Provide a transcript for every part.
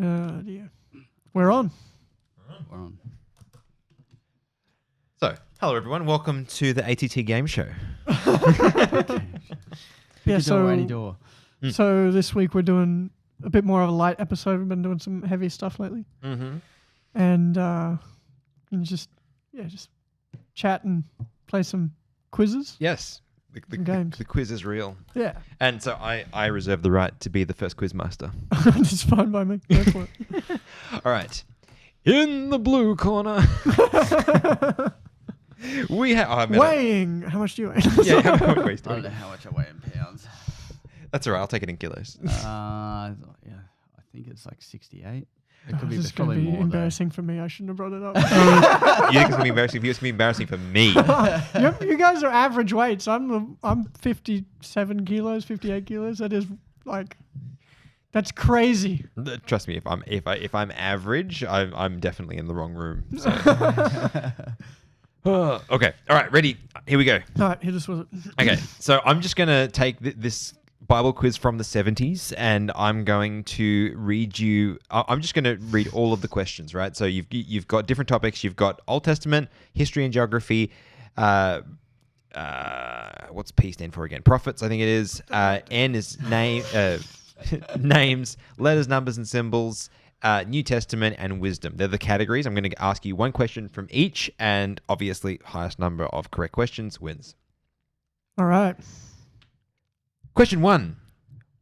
Dear. We're on. We're on. So, hello everyone. Welcome to the ATT Game Show. Yeah, Door. so this week we're doing a bit more of a light episode. We've been doing some heavy stuff lately. Mm-hmm. And just chat and play some quizzes. Yes. The Games. the quiz is real. Yeah. And so I reserve the right to be the first quiz master. It's fine by me. Go for it. All right. In the blue corner. We have... Weighing. How much do you weigh? Yeah, how much weight do I you don't know how much I weigh in pounds. That's all right. I'll take it in kilos. I think it's like 68. It could be This is probably going to be more. embarrassing for me. I shouldn't have brought it up. You think it's going to be embarrassing for you? It's going to be embarrassing for me. You guys are average weights. I'm 57 kilos, 58 kilos. That is like... That's crazy. Trust me, if I'm average, I'm definitely in the wrong room. So. Okay. All right. Ready? Here we go. All right, hit us with it. Okay. So I'm just going to take this Bible quiz from the 70's and I'm going to read you... I'm just going to read all of the questions, right? So you've got different topics. You've got Old Testament, history and geography, what's P stand for again? Prophets, I think it is. N is name... names, letters, numbers, and symbols, New Testament, and wisdom. They're the categories. I'm going to ask you one question from each, and obviously, highest number of correct questions wins. All right. Question 1.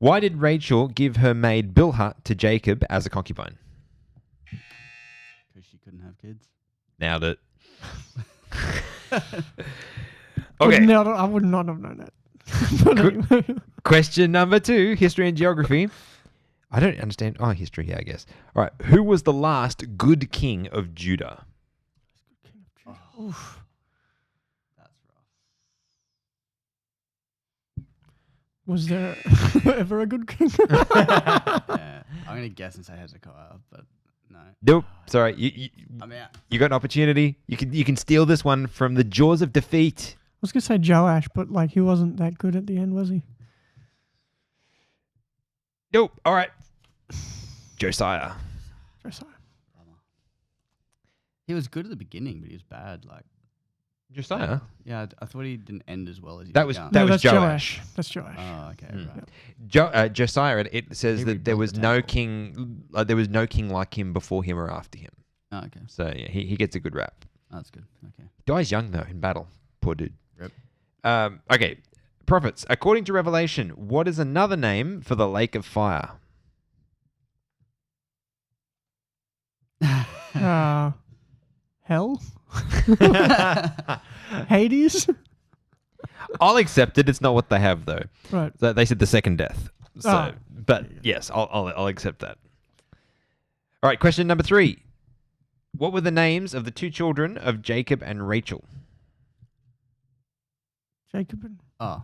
Why did Rachel give her maid Bilhah to Jacob as a concubine? Because she couldn't have kids. Nailed it. Okay. I would not have known that. But anyway. Question number 2, history and geography. I don't understand. Oh, history, yeah, I guess. All right. Who was the last good king of Judah? Oof. That's rough. Was there ever a good king? Yeah, I'm going to guess and say Hezekiah, but no. Nope. Sorry. I'm out. You got an opportunity. You can steal this one from the jaws of defeat. I was going to say Joash, but like he wasn't that good at the end, was he? Nope. All right. Josiah. Josiah. He was good at the beginning, but he was bad. Like Josiah? Yeah, I thought he didn't end as well as he That did. was Young. that was that's Joash. That's Joash. Oh, okay, Mm. right. Josiah. It says He that there rebuilt was the no temple. king. There was no king like him before him or after him. Oh, okay, So yeah, he gets a good rap. that's good. Okay. Dies young though in battle. Poor dude. Rip. Okay. Prophets. According to Revelation, what is another name for the lake of fire? Hell? Hades? I'll accept it. It's not what they have though. Right. So they said the second death. So, Ah. but yes, I'll accept that. All right. Question number 3. What were the names of the 2 children of Jacob and Rachel? Jacob and... Oh,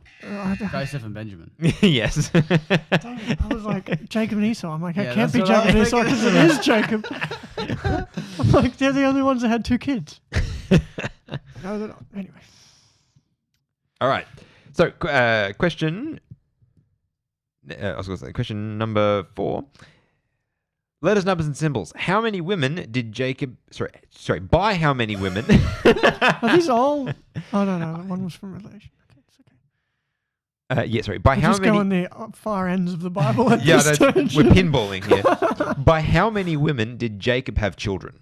Joseph and Benjamin. Yes. I was like, Jacob and Esau. I'm like, Yeah, it can't that's be what I Jacob and was Esau because it is Jacob. I'm like, they're the only ones that had 2 kids. No, they're not. Anyway. All right. So, question. I was going to say question number 4. Letters, numbers, and symbols. How many women did Jacob? Sorry. By how many women? Are these all... Oh, no. One was from Revelation. Okay, it's okay. Yeah. Sorry. By We're how just many? going the far ends of the Bible at Yeah, this that's, stage. we're pinballing here. By how many women did Jacob have children?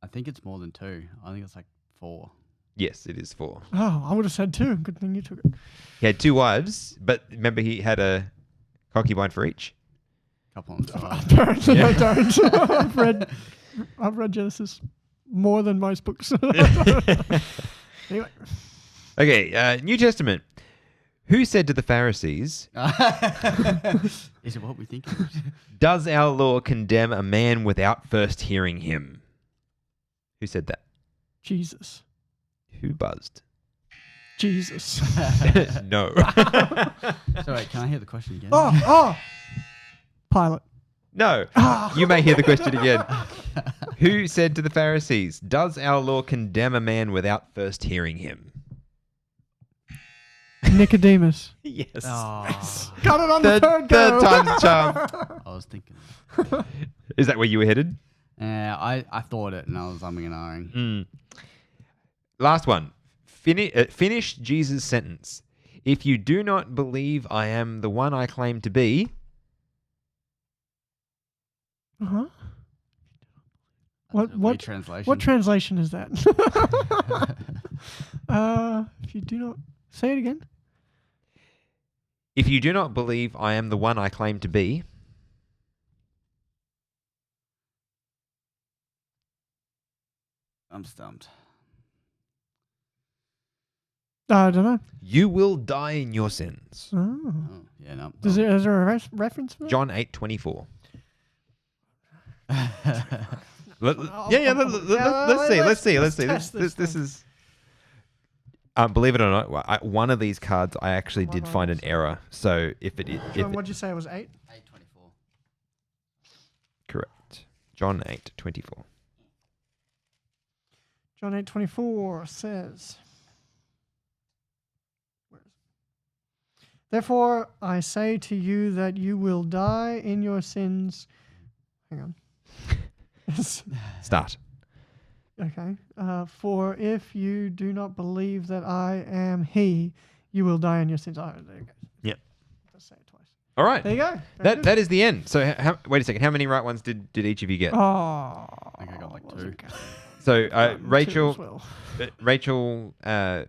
I think it's more than 2. I think it's like 4. Yes, it is 4. Oh, I would have said 2. Good thing you took it. He had 2 wives, but remember he had a concubine for each. Couple on the side. Apparently Yeah. I don't. I've read Genesis more than most books. Anyway. Okay, New Testament. Who said to the Pharisees, Is it what we think? "Does our law condemn a man without first hearing him?" Who said that? Jesus. Who buzzed? Jesus. No. So wait, can I hear the question again? Oh. Pilate. No. You may hear the question again. Who said to the Pharisees, "Does our law condemn a man without first hearing him?" Nicodemus. Yes. Oh, Got it on the third go. Third time's the charm. I was thinking. Is that where you were headed? Yeah, I thought it, and I was umming and ahhing. Last one. Finish Jesus' sentence. If you do not believe I am the one I claim to be. Uh-huh. That's a What weird translation? What translation is that? If you do not say it again. If you do not believe I am the one I claim to be. I'm stumped. I don't know. You will die in your sins. Oh. Oh, yeah, no. Is there a reference for that? John 8:24. Let's see. This is. Believe it or not, one of these cards I actually did find an error. So if it, John, what'd you say it was 8? 8:24. correct, John 8:24. John 8:24 says, "Therefore I say to you that you will die in your sins." Hang on. Start. Okay. For if you do not believe that I am He, you will die in your sins. Oh, there you go. Yep. Just say it twice. All right. There you go. That is the end. So wait a second. How many right ones did each of you get? Oh, I think I got like wasn't 2. counting. So Two Rachel, as well.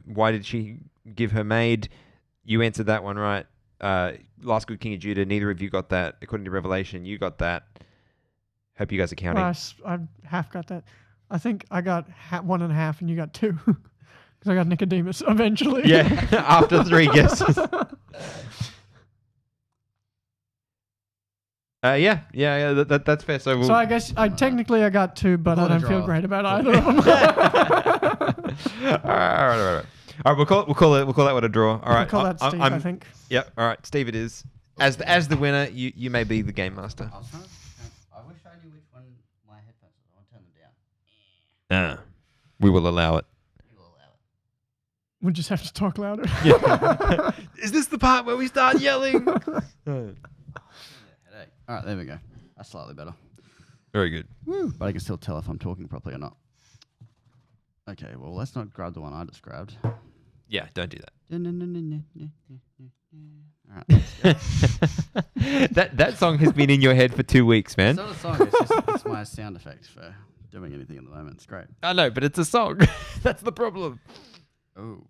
why did she give her maid? You answered that one right. Last Good King of Judah. Neither of you got that. According to Revelation, you got that. Hope you guys are counting. I half got that. I think I got 1.5 and you got 2. Because I got Nicodemus eventually. Yeah, after 3 guesses. Yeah, that's fair. So, So I guess I got 2, but I Call it a don't feel draw. great about either of them. all right. We'll call that one a draw. All right, I'll call that Steve, I think. Yep. All right, Steve. It is as the winner. You may be the game master. I was trying to. I wish I knew which one my headphones are. I want to turn them down. We will allow it. You will allow it. We'll just have to talk louder. Yeah. Is this the part where we start yelling? Headache. All right, there we go. That's slightly better. Very good. But I can still tell if I'm talking properly or not. Okay, well, let's not grab the one I just grabbed. Yeah, don't do that. All right, let's go. that song has been in your head for 2 weeks, man. It's not a song, it's my sound effect for doing anything at the moment. It's great. I know, but it's a song. That's the problem. Oh.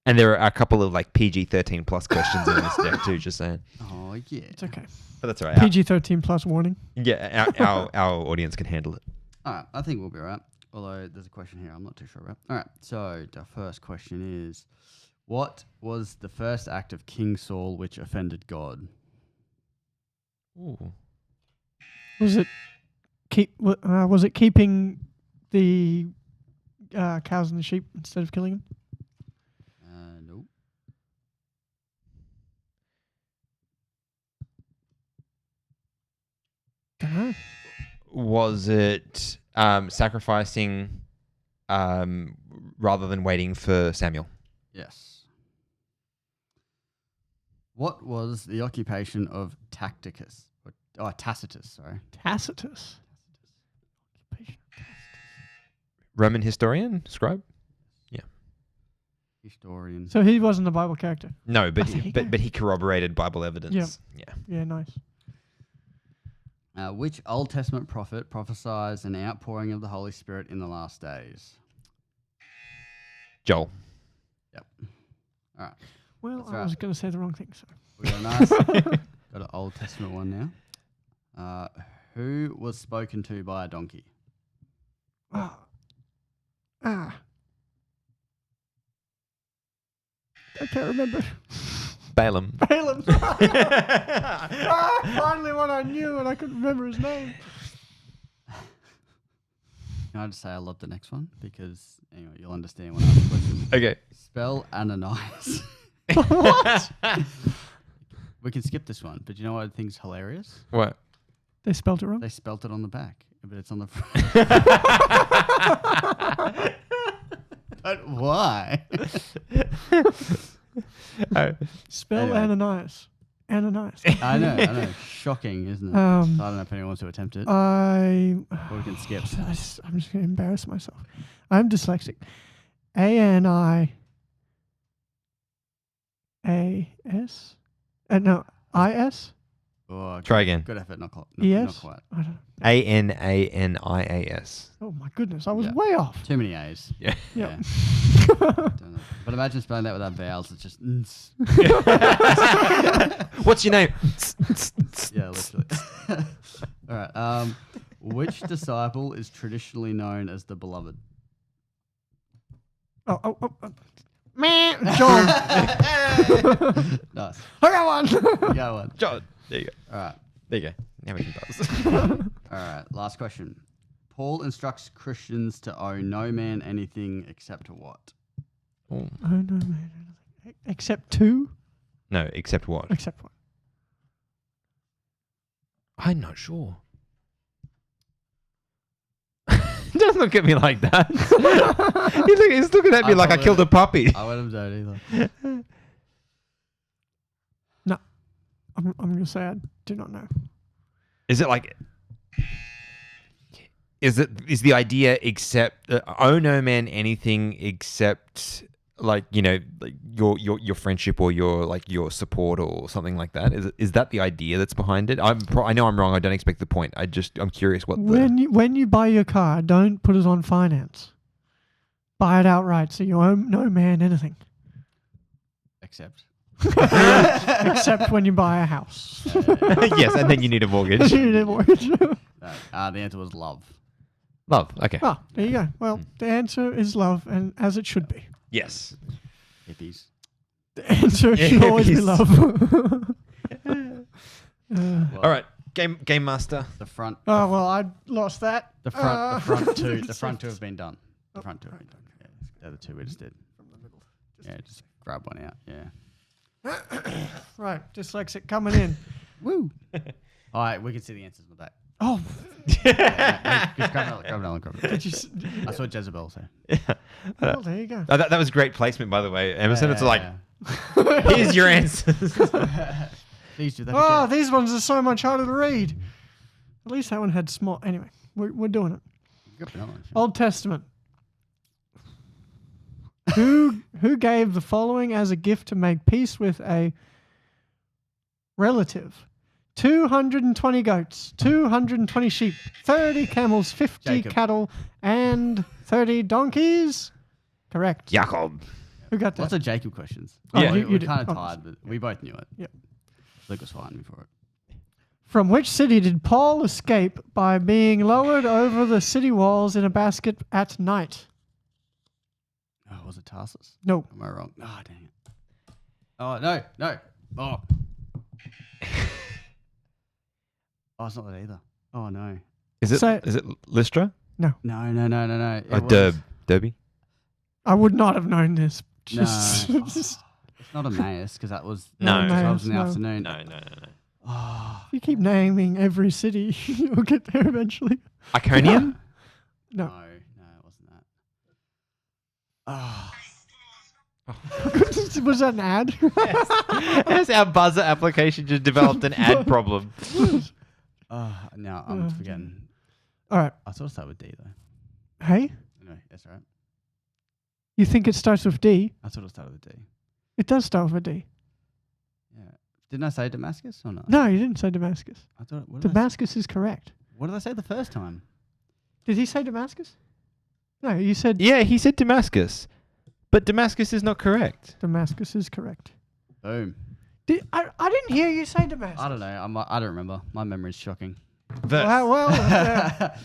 And there are a couple of like PG-13 plus questions in this deck too. Just saying. Oh, yeah. It's okay. But that's all right. PG-13 plus warning. Yeah, our audience can handle it. All right, I think we'll be all right. Although there's a question here I'm not too sure about. All right, so the first question is, what was the first act of King Saul which offended God? Ooh. Was it keeping the cows and the sheep instead of killing them? Nope. Dunno. Was it sacrificing rather than waiting for Samuel? Yes. What was the occupation of Tacitus? Tacitus, sorry. Tacitus. Roman historian, scribe? Historian. So he wasn't a Bible character. No, but There you go. but he corroborated Bible evidence. Yeah. Yeah, nice. Which Old Testament prophet prophesies an outpouring of the Holy Spirit in the last days? Joel. Yep. All right. Well, That's I right. was going to say the wrong thing. So. We got a nice, got an Old Testament one now. Who was spoken to by a donkey? I can't remember. Balaam. Balaam. Finally one I knew and I couldn't remember his name. Can I just say I love the next one? Because, anyway, you'll understand when I ask the question. Okay. Spell Ananias. What? We can skip this one, but you know what I think is hilarious? What? They spelled it wrong. They spelt it on the back, but it's on the front. But why? Spell Anyway. Ananias. Ananias. I know. Shocking, isn't it? Um, I don't know if anyone wants to attempt it. I. Or we can skip. I'm just going to embarrass myself. I'm dyslexic. ANIAS? No, IS? Oh, Try again. Good effort, not quite. ES? Not quite. I don't know. ANANIAS. Oh my goodness, I was Yeah. way off. Too many A's. Yeah. Yeah. Don't know. But imagine spelling that without vowels. It's just. What's your name? Yeah, literally. All right. Which disciple is traditionally known as the beloved? Oh. Man, John. Nice. I got one. You got one. John. There you go. All right. There you go. Now we can buzz. All right. Last question. Paul instructs Christians to owe no man anything except what? Oh. Oh no, man. Except two? No, except what? Except what? I'm not sure. Don't look at me like that. He's looking at me I like I probably- killed a puppy. I wouldn't don't either. No. I'm going to say I do not know. Is it like? Is the idea except owe no man anything except like like your friendship or your support or something like that? Is that the idea that's behind it? I know I'm wrong. I don't expect the point. I'm curious what When you buy your car, don't put it on finance. Buy it outright, so you owe no man anything. Except. Except when you buy a house. yes, and then you need a mortgage. You need a mortgage. No, the answer was love. Love. Okay. Oh, there you go. Well, the answer is love, and as it should be. Yes. Hippies. The answer should always be Yes. love. Well, All right. Game master. The front. Oh well, I lost that. The front two. The front two have been done. The front two have been done. Yeah, they're the two we just did. From the middle. Yeah, just grab one out. Yeah. Right, dyslexic coming in. Woo. All right, we can see the answers with that. Oh, Just grab another. did you? I saw Jezebel say. Well, there you go. That was great placement, by the way, Emerson. It's like, Yeah. here's your answers. Please do that Oh, again. these ones are so much harder to read. At least that one had small. Anyway, we're doing it. Good for that one. Old Testament. Who gave the following as a gift to make peace with a relative? 220 goats, 220 sheep, 30 camels, 50 Jacob. cattle, and 30 donkeys? Correct. Jacob. Who got that? Lots of Jacob questions. Oh, Yeah. you We're did. kind of Oh, tired, but we both knew it. Yep. Luke was fighting me for it. From which city did Paul escape by being lowered over the city walls in a basket at night? Oh, was it Tarsus? No. Am I wrong? Oh, dang it. Oh, no. Oh. Oh, it's not that either. Oh, no. Is it So- Lystra? No. It was- Derby? I would not have known this. No. Just, It's not Emmaus because that was No. 12 in the No. afternoon. No. Oh. you keep naming every city, you'll get there eventually. Iconium? No. No, it wasn't that. Oh. Was that an ad? As our buzzer application just developed an ad problem. Now I'm forgetting. All right. I thought it started with D though. Hey, Anyway, that's all right. you think it starts with D? I thought it started with D. It does start with a D. Yeah. Didn't I say Damascus or not? No, you didn't say Damascus. I thought. What did, Damascus is correct. what did I say the first time? Did he say Damascus? No, you said Yeah, he said Damascus. But Damascus is not correct. Damascus is correct. Boom. I didn't hear you say Damascus. I don't know. I don't remember. My memory's shocking. Verse. Well,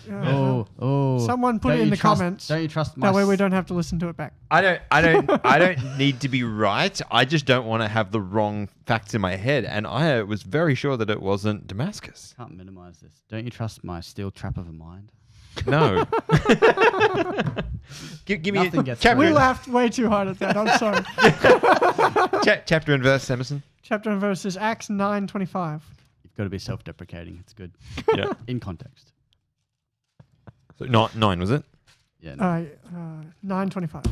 yeah. Oh. Someone put Don't it in you the trust- comments. Don't you trust my That way we don't have to listen to it back. I don't need to be right. I just don't want to have the wrong facts in my head. And I was very sure that it wasn't Damascus. Can't minimize this. Don't you trust my steel trap of a mind? No. give me Nothing a gets chapter, We Really? laughed way too hard at that. I'm sorry. chapter and verse, Emerson. Chapter and verse is Acts 9:25. You've got to be self-deprecating. It's good. Yeah. In context. So nine was it? Yeah. No. 9:25.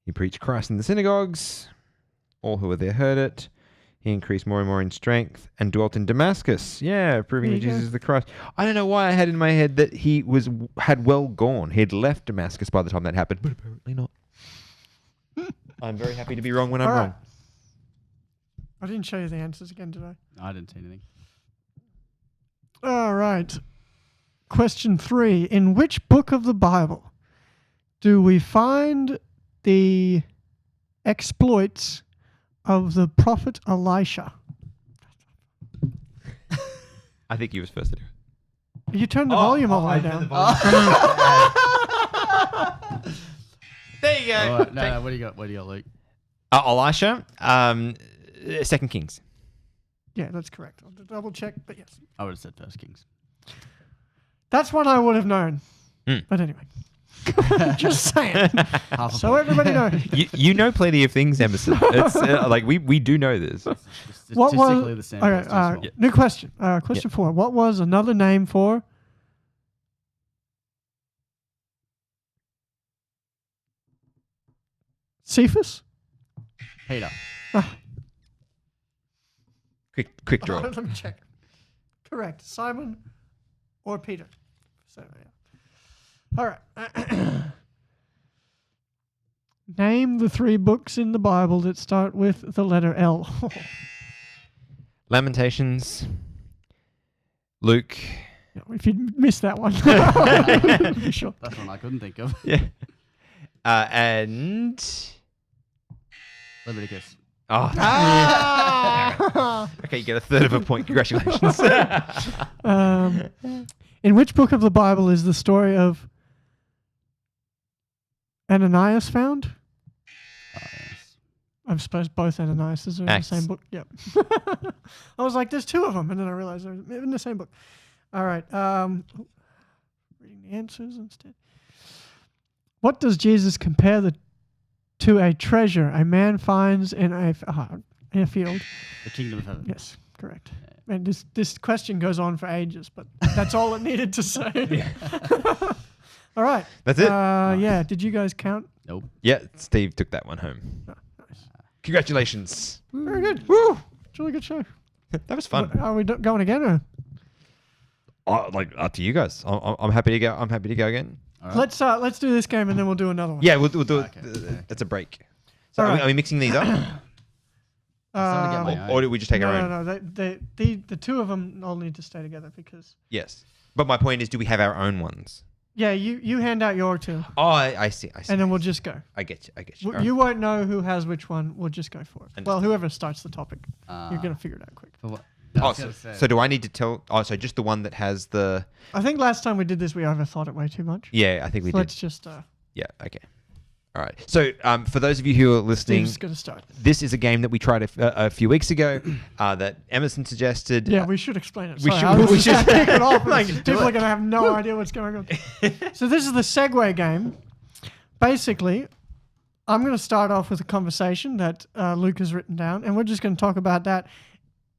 He preached Christ in the synagogues. All who were there heard it. He increased more and more in strength and dwelt in Damascus. Yeah, proving There that you Jesus go. is the Christ. I don't know why I had in my head that he had well gone. He had left Damascus by the time that happened, but apparently not. I'm very happy to be wrong when I'm All right. wrong. I didn't show you the answers again, did I? I didn't see anything. All right. Question 3. In which book of the Bible do we find the exploits of the prophet Elisha? I think he was first to do it. You turned the volume all the way down. There you go. All right, no, what do you got? What do you got, Luke? Elisha, 2 Kings. Yeah, that's correct. I'll double check, but yes. I would have said First Kings. That's one I would have known. Mm. But anyway. Just saying. Half a So point. everybody knows. You know plenty of things, Emerson. It's like we do know this. What Statistically, was... the sample is too Okay, small. new question. Question 4. What was another name for... Cephas? Peter. Quick draw. Let me check. Correct. Simon or Peter. So, yeah. All right. Name the 3 books in the Bible that start with the letter L. Lamentations. Luke. If you missed that one. Sure. That's one I couldn't think of. Yeah. And Leviticus. oh. Ah! Okay, you get a third of a point. Congratulations. In which book of the Bible is the story of Ananias found? Yes. I suppose both Ananiases are in Acts. the same book. Yep. I was like, there's 2 of them, and then I realized they're in the same book. All right. Reading the answers instead. What does Jesus compare to a treasure a man finds in a field? The kingdom of heaven. Yes, correct. And this question goes on for ages, but that's all it needed to say. All right. That's it. Yeah. Did you guys count? Nope. Yeah, Steve took that one home. Oh, nice. Congratulations. Very good. Woo! It's a really good show. That was fun. Are we going again? Or? Like up to you guys. I'm happy to go. I'm happy to go again. All right. Let's do this game and then we'll do another one. Yeah, we'll do it. Okay. That's a break. So All are right. we mixing these up, Someone get my own. or do we just take our no, own? no, no. The 2 of them all need to stay together because. Yes. But my point is, do we have our own ones? Yeah, you hand out your 2, Oh, I see. and then we'll just go. I get you. All You won't know who has which one. We'll just go for it. Well, Understood. whoever starts the topic, you're gonna figure it out quick. For what? right. Oh, so do I need to tell? Oh, so just the one that has the. I think last time we did this, we overthought it way too much. Yeah, I think we So did. let's just. Yeah. Okay. All right. So for those of you who are listening, Steve's gonna start. this is a game that we tried a few weeks ago that Emerson suggested. Yeah, we should explain it. we Sorry, should- I was we just should- gonna kick it off. Like, do People it. are gonna have no idea what's going on. So this is the segue game. Basically, I'm gonna start off with a conversation that Luke has written down, and we're just gonna talk about that.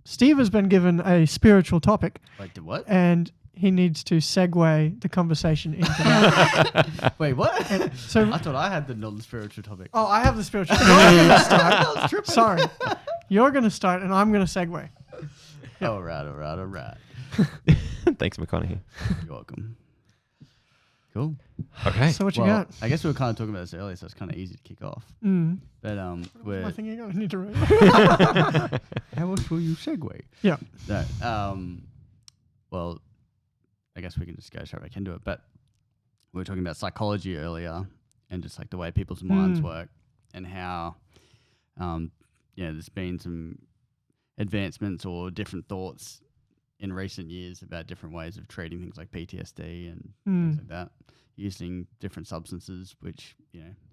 Steve has been given a spiritual topic, Wait, what? and he needs to segue the conversation into that. Wait, what? So, I thought I had the non-spiritual topic. oh, I have the spiritual. You're gonna start. Sorry, you're gonna start, and I'm gonna segue. All right. Thanks, McConaughey. You're welcome. Cool. Okay. So what you Well, got? I guess we were kind of talking about this earlier, so it's kind of easy to kick off. Mm. But I we're think you need to read. how else will you segue? Yeah. No. Well, I guess we can just go straight back into it. But we were talking about psychology earlier, and just like the way people's minds work, and how, there's been some advancements or different thoughts in recent years about different ways of treating things like PTSD and things like that, using different substances, which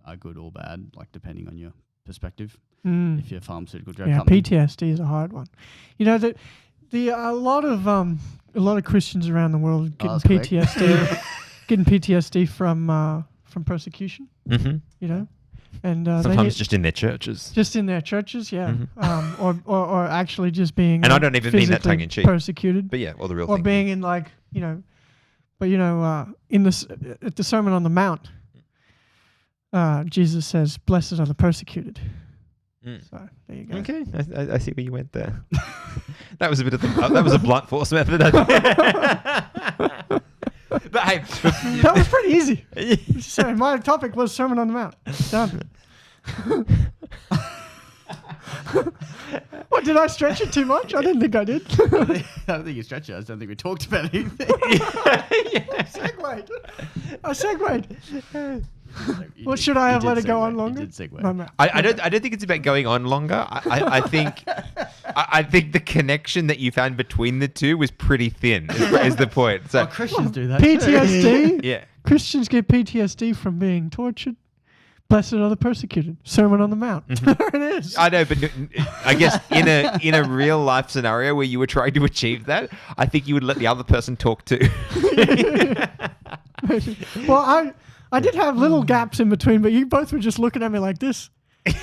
are good or bad, like depending on your perspective. If you're a pharmaceutical drug Yeah, company. PTSD is a hard one. You know that a lot of Christians around the world are Oh, getting that's quick. PTSD, getting PTSD from persecution. Mm-hmm. You know, and they Sometimes need- just in their churches. just in their churches, yeah, Mhm. or actually just being. And I don't even mean that physically tongue-in-cheek. Persecuted, But yeah, well, the real or thing. being in at the Sermon on the Mount. Jesus says, "Blessed are the persecuted." Mm. So there you go. Okay, I see where you went there. That was a bit of that was a blunt force method. But hey, That was pretty easy. So my topic was Sermon on the Mount. Done. What, did I stretch it too much? I didn't think I did. I don't think you stretched it. I just don't think we talked about anything. I segued. Well, should I have let it go on longer? You did segue. My mouth. I don't think it's about going on longer. I think I think the connection that you found between the two was pretty thin. Is the point? So Christians do that too. PTSD. yeah. Christians get PTSD from being tortured. Blessed are the persecuted. Sermon on the Mount. There it is. I know, but I guess in a real life scenario where you were trying to achieve that, I think you would let the other person talk too. Well, I did have little gaps in between, but you both were just looking at me like this.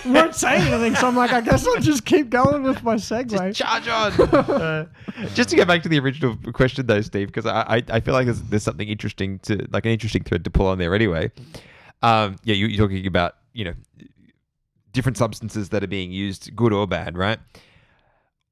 You weren't saying anything, so I'm like, I guess I'll just keep going with my segue. Just charge on. Just to go back to the original question, though, Steve, because I feel like there's something interesting an interesting thread to pull on there anyway. You're talking about different substances that are being used, good or bad, right?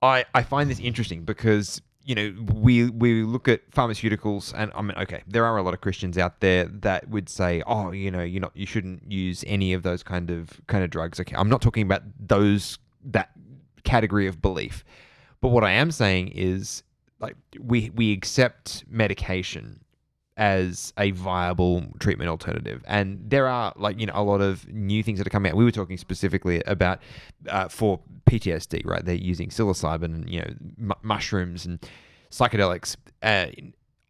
I find this interesting because we look at pharmaceuticals, and I mean, okay, there are a lot of Christians out there that would say, oh, you shouldn't use any of those kind of drugs. Okay, I'm not talking about that category of belief, but what I am saying is, like, we accept medication as a viable treatment alternative, and there are a lot of new things that are coming out. We were talking specifically about for PTSD, right? They're using psilocybin and mushrooms and psychedelics.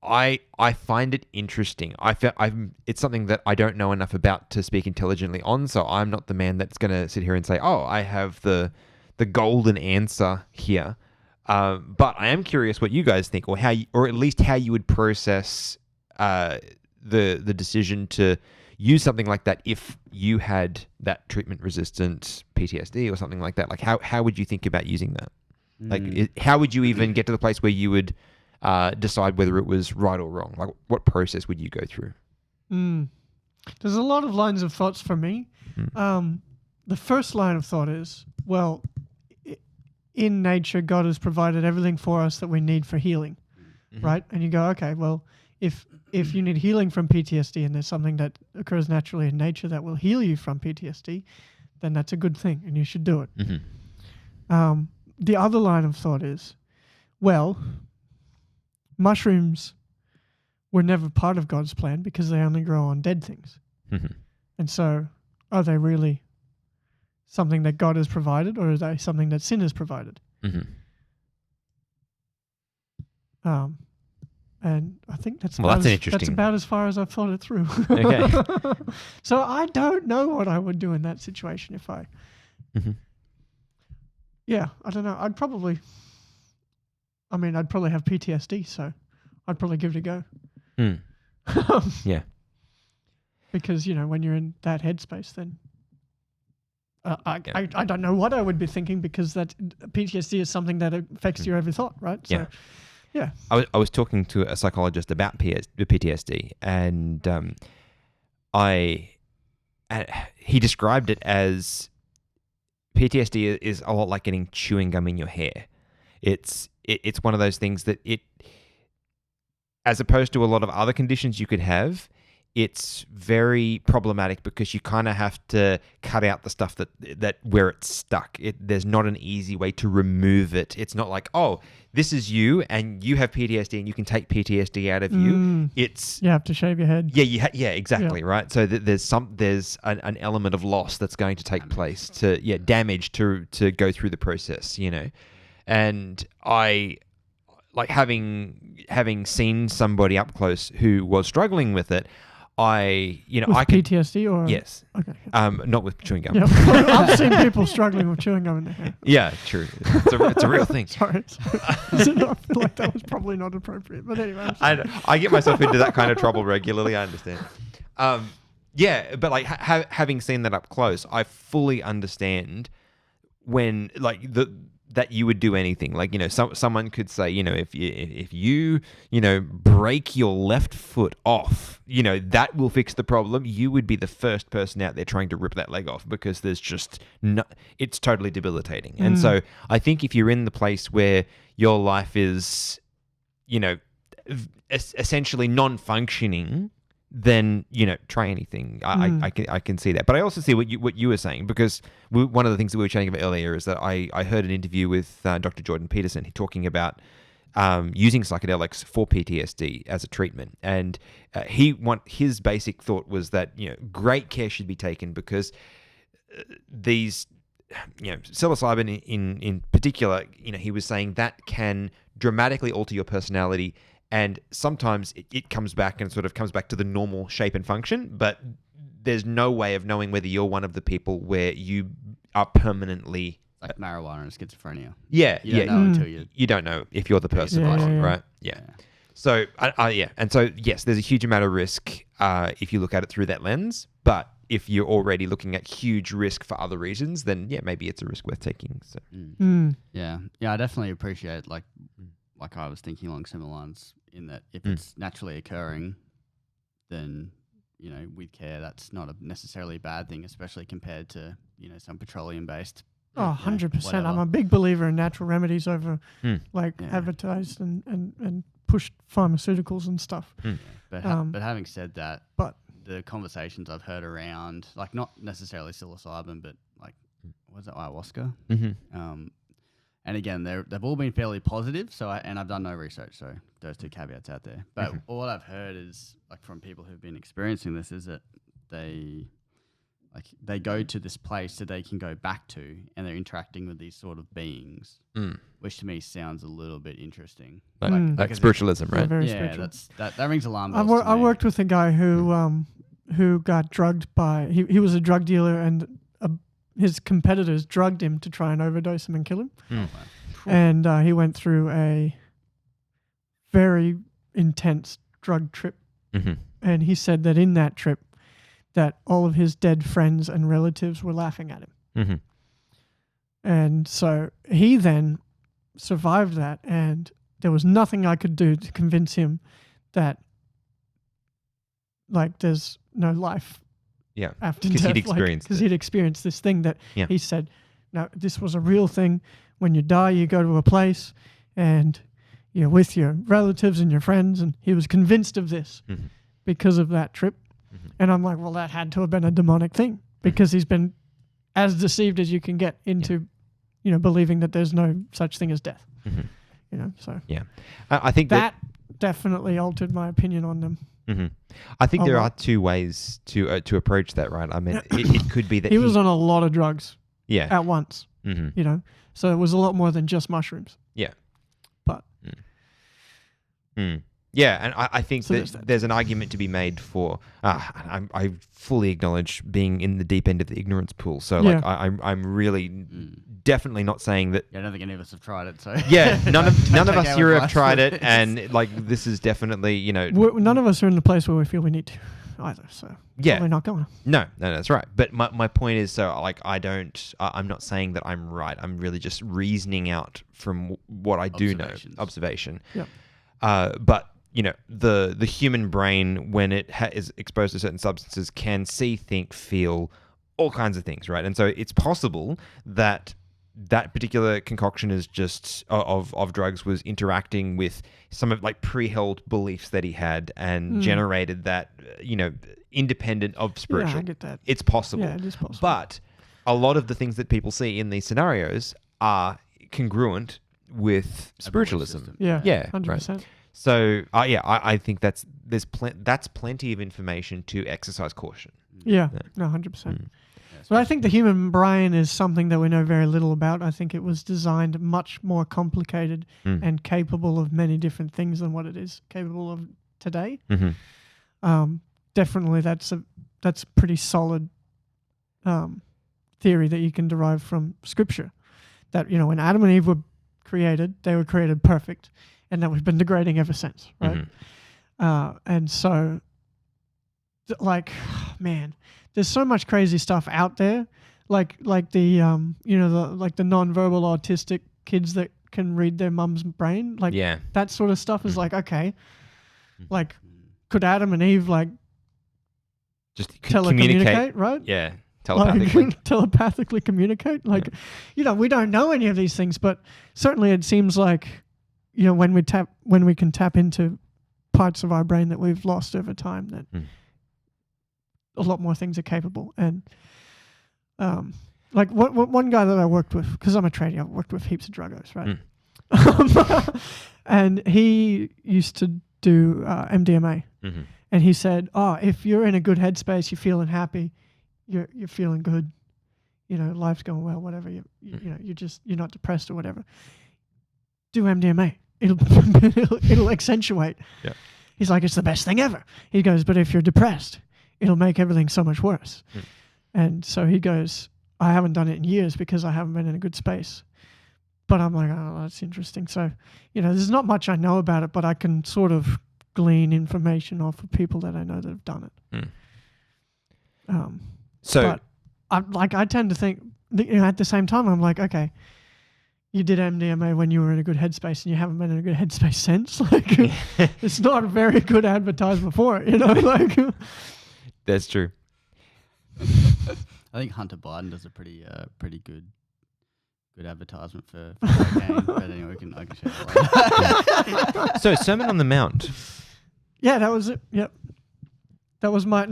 I find it interesting. It's something that I don't know enough about to speak intelligently on, so I'm not the man that's going to sit here and say, oh, I have the golden answer here. But I am curious what you guys think, or or at least how you would process the decision to use something like that if you had that treatment-resistant PTSD or something like that. Like, how would you think about using that? Like, how would you even get to the place where you would decide whether it was right or wrong? Like, what process would you go through? There's a lot of lines of thoughts for me. The first line of thought is, well, in nature, God has provided everything for us that we need for healing, right? And you go, okay, well, if you need healing from PTSD and there's something that occurs naturally in nature that will heal you from PTSD, then that's a good thing and you should do it. The other line of thought is, well, mushrooms were never part of God's plan because they only grow on dead things. And so are they really something that God has provided, or are they something that sin has provided? And I think that's about as far as I've thought it through. Okay. So I don't know what I would do in that situation if I... Yeah, I don't know. I'd probably have PTSD, so I'd probably give it a go. Yeah. Because, when you're in that headspace, then I don't know what I would be thinking, because that PTSD is something that affects your every thought, right? So, yeah. I was talking to a psychologist about PTSD, and he described it as PTSD is a lot like getting chewing gum in your hair. It's one of those things that as opposed to a lot of other conditions you could have, it's very problematic because you kind of have to cut out the stuff that where it's stuck. There's not an easy way to remove it. It's not like, oh, this is you and you have PTSD and you can take PTSD out of you. It's you have to shave your head. Yeah, exactly, right. So there's an element of loss that's going to take place damage to go through the process, and I. Like having seen somebody up close who was struggling with it, I could PTSD or yes, okay, not with chewing gum. Yeah, I've seen people struggling with chewing gum in their hair. Yeah, true. It's a real thing. Sorry. I feel like that was probably not appropriate, but anyway. I get myself into that kind of trouble regularly. I understand. But like having seen that up close, I fully understand when like the that you would do anything. Like, someone could say, if you break your left foot off, that will fix the problem. You would be the first person out there trying to rip that leg off, because there's just it's totally debilitating. And so I think if you're in the place where your life is, essentially non-functioning, then try anything. I can see that. But I also see what you were saying, because one of the things that we were chatting about earlier is that I heard an interview with Dr. Jordan Peterson talking about using psychedelics for PTSD as a treatment, and his basic thought was that great care should be taken, because these psilocybin in particular, he was saying that can dramatically alter your personality. And sometimes it comes back and sort of comes back to the normal shape and function, but there's no way of knowing whether you're one of the people where you are permanently... Like marijuana and schizophrenia. Yeah. You don't know until you don't know if you're the person, right? Yeah. So, And so, yes, there's a huge amount of risk if you look at it through that lens, but if you're already looking at huge risk for other reasons, then, maybe it's a risk worth taking. So. Yeah, I definitely appreciate, like I was thinking along similar lines, in that if it's naturally occurring, then, with care, that's not necessarily a bad thing, especially compared to, some petroleum-based. Oh, 100%. I'm a big believer in natural remedies over advertised and pushed pharmaceuticals and stuff. But having said that, the conversations I've heard around, like, not necessarily psilocybin, but like, was it ayahuasca? Mm-hmm. And again, they've all been fairly positive. So, I've done no research, so those two caveats out there. But all I've heard is, like, from people who've been experiencing this, is that they go to this place that they can go back to, and they're interacting with these sort of beings, which to me sounds a little bit interesting. Like spiritualism, right? Very yeah, spiritual. that rings alarm bells. I worked with a guy who got drugged by he was a drug dealer, and his competitors drugged him to try and overdose him and kill him. And he went through a very intense drug trip. And he said that in that trip, that all of his dead friends and relatives were laughing at him. And so he then survived that, and there was nothing I could do to convince him that, like, there's no life after death. Because he'd experienced this thing that he said, no, this was a real thing. When you die, you go to a place and you're with your relatives and your friends, and he was convinced of this because of that trip. And I'm like, well, that had to have been a demonic thing, because he's been as deceived as you can get into, believing that there's no such thing as death. So I think that definitely altered my opinion on them. I think there are two ways to approach that, right? I mean, it could be that he was on a lot of drugs at once, so it was a lot more than just mushrooms. But yeah, and I think there's an argument to be made for. I fully acknowledge being in the deep end of the ignorance pool. So I'm really definitely not saying that. Yeah, I don't think any of us have tried it. So none of us here have tried it, and like, this is definitely none of us are in the place where we feel we need to either. So probably not going. No, that's right. But my point is, so like, I'm not saying that I'm right. I'm really just reasoning out from what I do know, observation. But the human brain, when it is exposed to certain substances, can see, think, feel all kinds of things, right? And so it's possible that particular concoction is just of drugs was interacting with some of, like, pre-held beliefs that he had, and generated that, independent of spiritual. Yeah, I get that. It's possible. Yeah, it is possible. But a lot of the things that people see in these scenarios are congruent with spiritualism. Yeah, 100%. Right? So, I think that's plenty of information to exercise caution. Yeah, no, 100%. But I think the human brain is something that we know very little about. I think it was designed much more complicated and capable of many different things than what it is capable of today. Definitely, that's a pretty solid theory that you can derive from Scripture. That, when Adam and Eve were created, they were created perfect, and that we've been degrading ever since, right? And so, like, man, there's so much crazy stuff out there, like the the non-verbal autistic kids that can read their mum's brain. Like Yeah. that sort of stuff is like, okay, like could Adam and Eve like Just telecommunicate, right? Yeah. Telepathically. Like, telepathically communicate. Like, you know, we don't know any of these things, but certainly it seems like, you know, when we can tap into parts of our brain that we've lost over time, that a lot more things are capable. And like one guy that I worked with, because I'm a tradie, I've worked with heaps of druggos, right? And he used to do MDMA, and he said, "Oh, if you're in a good headspace, you're feeling happy, you're feeling good, you know, life's going well, whatever. You know, you're not depressed or whatever. Do MDMA. It'll accentuate." Yeah. He's like, "It's the best thing ever." He goes, "But if you're depressed, it'll make everything so much worse." And so he goes, "I haven't done it in years because I haven't been in a good space." But I'm like, "Oh, that's interesting." So, you know, there's not much I know about it, but I can sort of glean information off of people that I know that have done it. So, but I tend to think, you know, at the same time, I'm like, okay, you did MDMA when you were in a good headspace and you haven't been in a good headspace since. Like, it's not a very good advertisement for it, you know? Like, that's true. I think Hunter Biden does a pretty good advertisement for cocaine. But anyway, I can share that later. So, Sermon on the Mount. yeah, that was it. Yep. That was my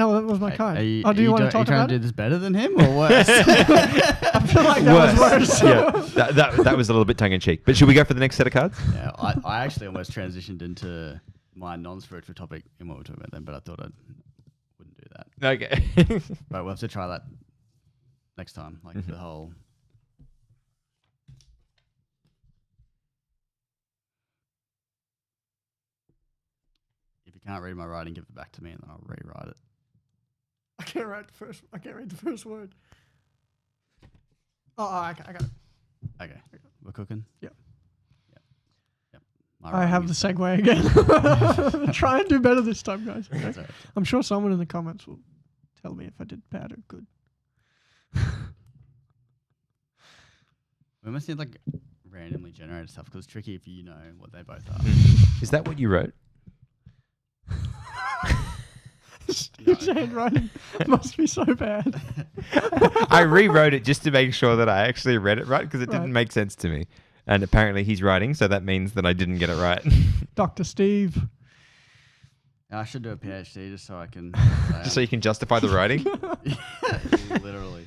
card. Are you do you want to talk trying about to it? do this better than him or worse? I feel like that was worse. Yeah, that was a little bit tongue in cheek. But should we go for the next set of cards? Yeah, I actually almost transitioned into my non-spiritual topic in what we're talking about then, but I thought I wouldn't do that. Okay. But we'll have to try that next time. Like the whole. If you can't read my writing, give it back to me and then I'll rewrite it. I can't read the first word. Oh, I got it. Okay, we're cooking. Yep. My I writing have the is- segue again. Try and do better this time, guys. Okay? That's all right. I'm sure someone in the comments will tell me if I did bad or good. We must need like randomly generated stuff because it's tricky if you know what they both are. Is that what you wrote? Steve's handwriting must be so bad. I rewrote it just to make sure that I actually read it right because it didn't make sense to me. And apparently he's writing, so that means that I didn't get it right. Dr. Steve. I should do a PhD just so I can. Just so you can justify the writing. Literally.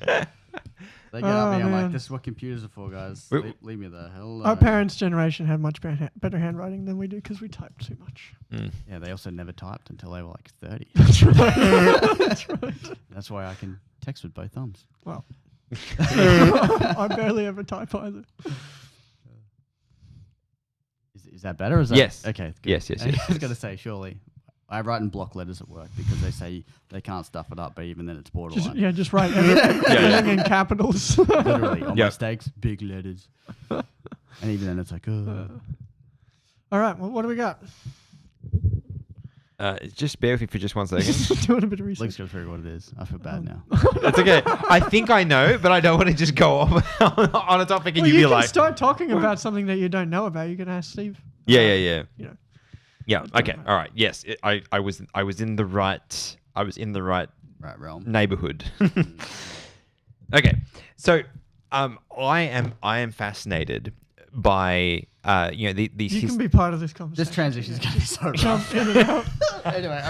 They get up me, I'm man. like, this is what computers are for, guys. Wait. Leave me the hell alone. Our parents' generation had much better handwriting than we do because we typed too much. Yeah, they also never typed until they were like 30. That's right. That's right. That's why I can text with both thumbs. Well, I barely ever type either. Is that better? Or is that Yes. Okay. Good. Yes. I was going to say, surely. I write in block letters at work because they say they can't stuff it up, but even then it's borderline. Just write everything in capitals. Literally, all Yeah. mistakes, big letters. And even then it's like, All right, well, what do we got? Just bear with me for just 1 second. Doing a bit of research. Luke's got to figure what it is. I feel bad now. That's okay. I think I know, but I don't want to just go off on a topic and Well, you you be can like, start talking about something that you don't know about. You can ask Steve. yeah. You know. Yeah. Okay. All right. Yes. I was in the right. I was in the right Right realm. neighborhood. Okay. So, I am fascinated by these. You can be part of this conversation. This transition is going to be so Jump rough. in and out. Anyway,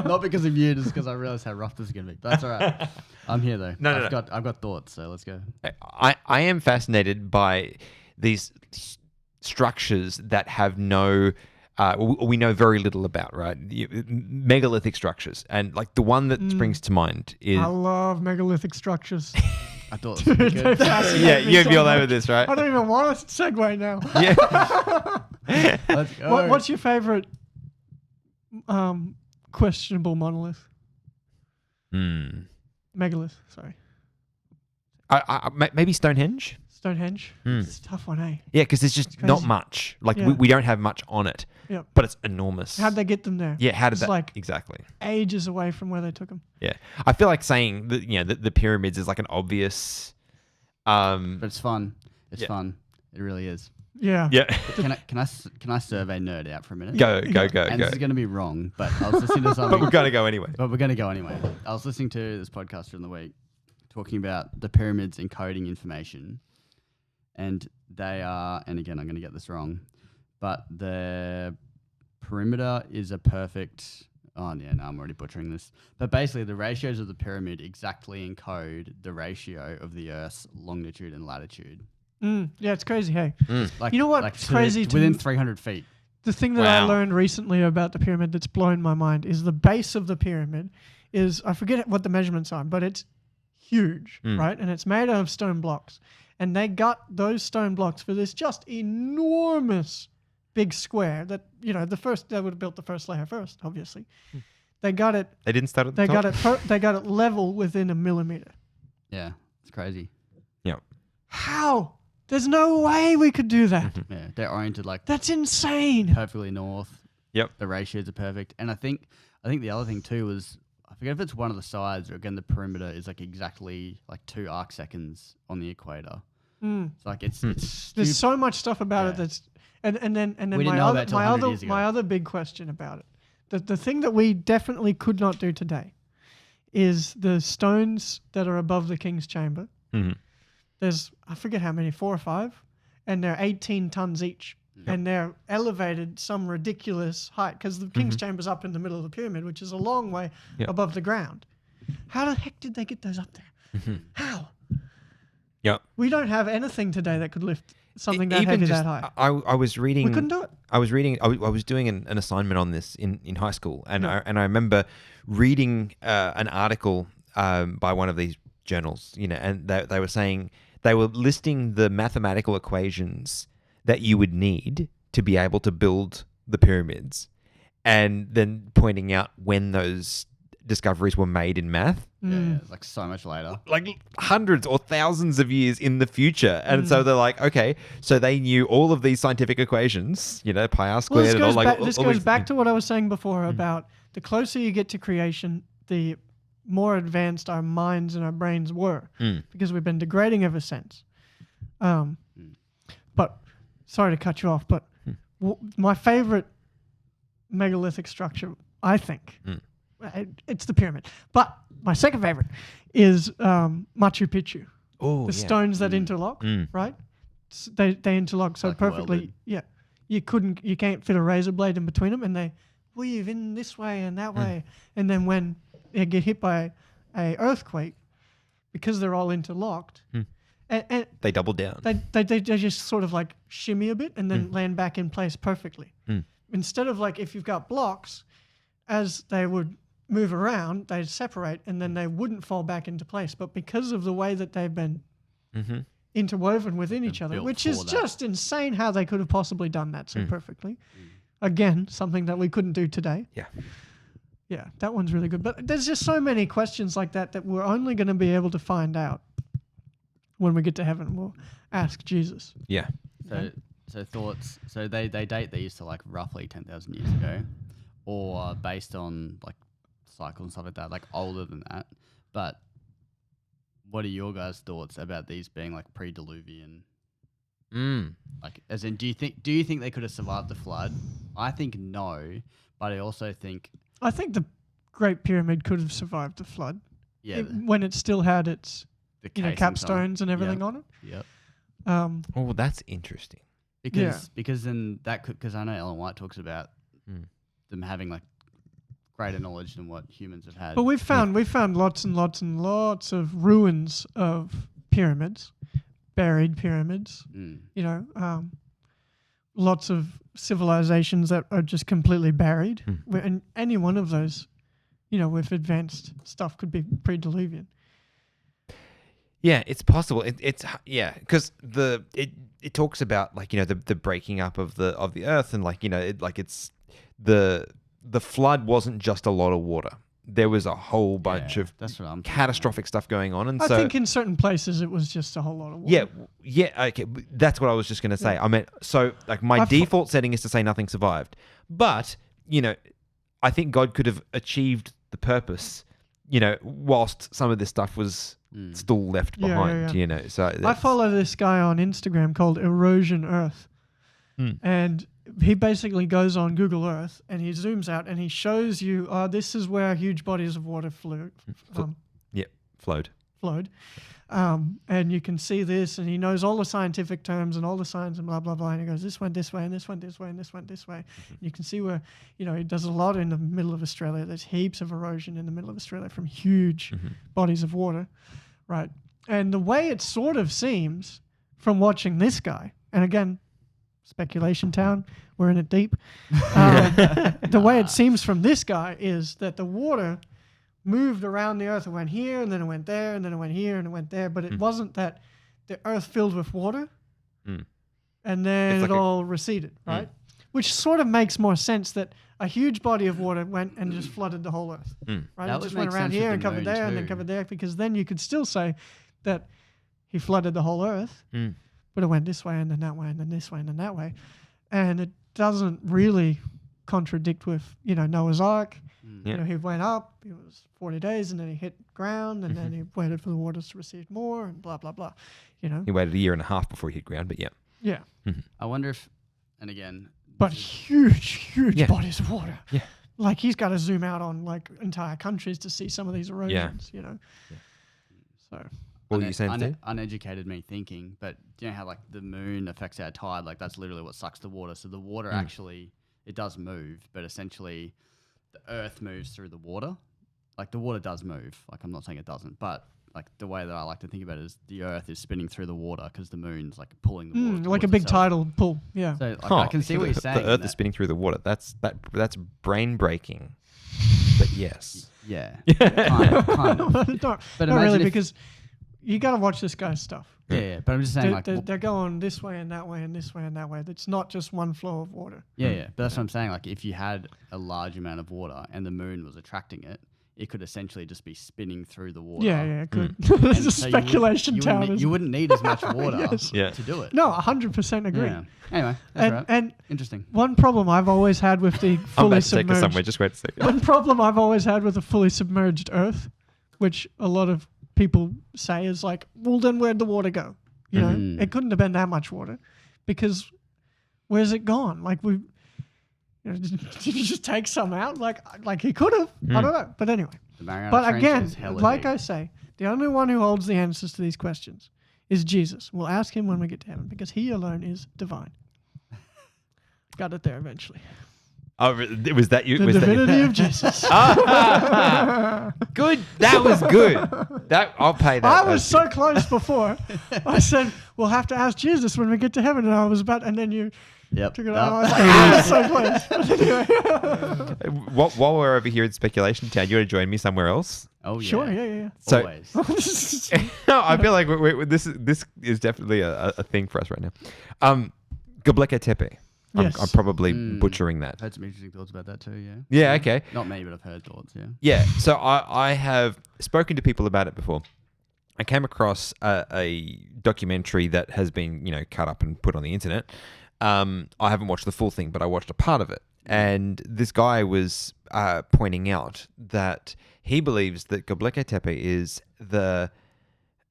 not because of you, just because I realized how rough this is going to be. But that's all right. I'm here though. No. I've got thoughts, so let's go. I am fascinated by these structures that have no. We know very little about, right? Megalithic structures, and like the one that springs to mind is. I love megalithic structures. I thought this would be They good. fascinate Yeah, me you'd so be all much. over this, right? I don't even want to segue now. Yeah. Let's go. What's your favorite questionable monolith? Megalith, sorry. Maybe Stonehenge. Stonehenge. It's a tough one, eh? Yeah, because there's just not crazy. much. Like Yeah. we don't have much on it. Yep. But it's enormous. How'd they get them there? Yeah, how did It's that? like Exactly. ages away from where they took them. Yeah, I feel like saying that the pyramids is like an obvious. But it's fun. It's Yeah. fun. It really is. Yeah. Yeah. Can I survey nerd out for a minute? Go. And this is going to be wrong, but I was listening to something. But we're going to go anyway. But we're going to go anyway. I was listening to this podcast during the week talking about the pyramids encoding information. And they are, and again, I'm going to get this wrong, but the perimeter is a perfect, oh yeah, no, I'm already butchering this. But basically, the ratios of the pyramid exactly encode the ratio of the Earth's longitude and latitude. Yeah, it's crazy, hey. Like, You know what? Like It's crazy to within me. 300 feet. The thing that I Wow. learned recently about the pyramid that's blown my mind is the base of the pyramid is, I forget what the measurements are, but it's huge, right? And it's made out of stone blocks. And they got those stone blocks for this just enormous big square that, they would have built the first layer first, obviously. They got it. They didn't start at the They top? they got it level within a millimeter. Yeah, it's crazy. Yeah. How? There's no way we could do that. Yeah, they're oriented like That's insane. perfectly north. Yep. The ratios are perfect. And I think the other thing too was, I forget if it's one of the sides or again the perimeter is like exactly like 2 arc seconds on the equator. It's like it's There's so much stuff about it Yeah. that's and then We didn't know about it till 100 years ago. my other big question about it. The thing that we definitely could not do today is the stones that are above the king's chamber. Mhm. There's, I forget how many, 4 or 5, and they're 18 tons each. And they're elevated some ridiculous height because the king's chamber's up in the middle of the pyramid, which is a long way above the ground. How the heck did they get those up there? How? Yep. We don't have anything today that could lift something that Even heavy, just, that high. I was reading. We couldn't do it. I was reading. I was doing an assignment on this in high school, and I remember reading an article by one of these journals. And they were saying they were listing the mathematical equations that you would need to be able to build the pyramids, and then pointing out when those discoveries were made in math. yeah, it's like so much later. Like hundreds or thousands of years in the future. And so they're like, okay, so they knew all of these scientific equations, pi r squared Well, and all like this all goes these- back to what I was saying before about the closer you get to creation, the more advanced our minds and our brains were because we've been degrading ever since. But sorry to cut you off, but my favorite megalithic structure, I think, it's the pyramid. But my second favorite is Machu Picchu. Oh, The yeah. stones that interlock, right? They interlock so Like perfectly. welded. Yeah, you can't fit a razor blade in between them, and they weave in this way and that way. And then when they get hit by a earthquake, because they're all interlocked, and They doubled down. they just sort of like shimmy a bit and then land back in place perfectly. Instead of like if you've got blocks, as they would move around, they'd separate and then they wouldn't fall back into place. But because of the way that they've been interwoven within each other, built which for is that. just insane how they could have possibly done that so perfectly. Again, something that we couldn't do today. Yeah. Yeah, that one's really good. But there's just so many questions like that we're only going to be able to find out when we get to heaven. We'll ask Jesus. Yeah. So thoughts. So they date these to like roughly 10,000 years ago, or based on like cycles and stuff like that, like older than that. But what are your guys' thoughts about these being like pre-Diluvian? Like, as in, do you think they could have survived the flood? I think no, but I also think I think the Great Pyramid could have survived the flood when it still had its the casings capstones and everything Yep. on it. Yep. Oh, that's interesting. Because then that could, because I know Ellen White talks about them having like greater knowledge than what humans have had. But we've found lots and lots and lots of ruins of pyramids, buried pyramids. Lots of civilizations that are just completely buried. And any one of those, with advanced stuff, could be pre-Diluvian. Yeah, it's possible. It's because it talks about like the breaking up of the earth, and like it's the flood wasn't just a lot of water. There was a whole bunch of that's what I'm catastrophic stuff going on, and I so think in certain places it was just a whole lot of water. yeah, okay. That's what I was just going to say. I mean, so like my default setting is to say nothing survived, but I think God could have achieved the purpose, whilst some of this stuff was still left Yeah, behind, yeah. So I follow this guy on Instagram called Erosion Earth. And he basically goes on Google Earth and he zooms out and he shows you, this is where huge bodies of water flowed. And you can see this, and he knows all the scientific terms and all the signs and blah, blah, blah. And he goes, this went this way, and this went this way, and this went this way. You can see where, he does a lot in the middle of Australia. There's heaps of erosion in the middle of Australia from huge bodies of water, right? And the way it sort of seems from watching this guy, and again, speculation town, we're in it deep. The way it seems from this guy is that the water moved around the earth. It went here, and then it went there, and then it went here, and it went there. But it wasn't that the earth filled with water, and then It's it like all receded, right? Which sort of makes more sense that a huge body of water went and just flooded the whole earth, right? That It would just went make around sense here with and the covered moon there and then too. covered there, because then you could still say that he flooded the whole earth, but it went this way and then that way and then this way and then that way. And it doesn't really contradict with, Noah's Ark. He went up, it was 40 days, and then he hit ground, and then he waited for the waters to recede more, and blah, blah, blah. He waited a year and a half before he hit ground, but yeah. Yeah. I wonder if, and again, But huge Yeah. bodies of water. Yeah. Like, he's got to zoom out on, entire countries to see some of these erosions, So... What were you saying, Steve? uneducated me thinking, but do you know how the moon affects our tide? That's literally what sucks the water. So the water actually, it does move, but essentially the earth moves through the water. The water does move. I'm not saying it doesn't, but the way that I like to think about it is the earth is spinning through the water because the moon's pulling the water. like a towards big itself. tidal pull, yeah. So I can see what you're saying. The earth is spinning through the water. That's brain breaking. But yes. Yeah. kind of. not But not imagine really, if- because you got to watch this guy's stuff. Yeah, but I'm just saying They're going this way and that way and this way and that way. It's not just one flow of water. Yeah, but that's what I'm saying. If you had a large amount of water and the moon was attracting it, it could essentially just be spinning through the water. Yeah, it could. And It's a so speculation you town. wouldn't, you wouldn't need as much water Yes. to do it. No, 100% agree. Yeah. Anyway, that's right. And Interesting. one problem I've always had with the I'm fully about to take us somewhere. submerged... Just wait a second. One problem I've always had with a fully submerged Earth, which a lot of people say is well, then where'd the water go? It couldn't have been that much water, because where's it gone? Did you just take some out? He could have. I don't know. But anyway. The Mariana But Trench again, is hella like deep. I say, the only one who holds the answers to these questions is Jesus. We'll ask him when we get to heaven, because he alone is divine. Got it there eventually. Oh, was that you? The Was divinity that of Jesus. good. That was good. I'll pay that. I was so close before. I said, we'll have to ask Jesus when we get to heaven. And I was about, and then you Yep. took it out. I was so close. While we're over here in Speculation Town, you want to join me somewhere else? Oh, yeah. Sure, yeah. So- Always. No, I feel like this is definitely a thing for us right now. Göbekli Tepe. Yes. I'm probably butchering that. I've heard some interesting thoughts about that too, yeah. Yeah, okay. Not me, but I've heard thoughts, yeah. Yeah, so I have spoken to people about it before. I came across a documentary that has been, cut up and put on the internet. I haven't watched the full thing, but I watched a part of it. And this guy was pointing out that he believes that Göbekli Tepe is the...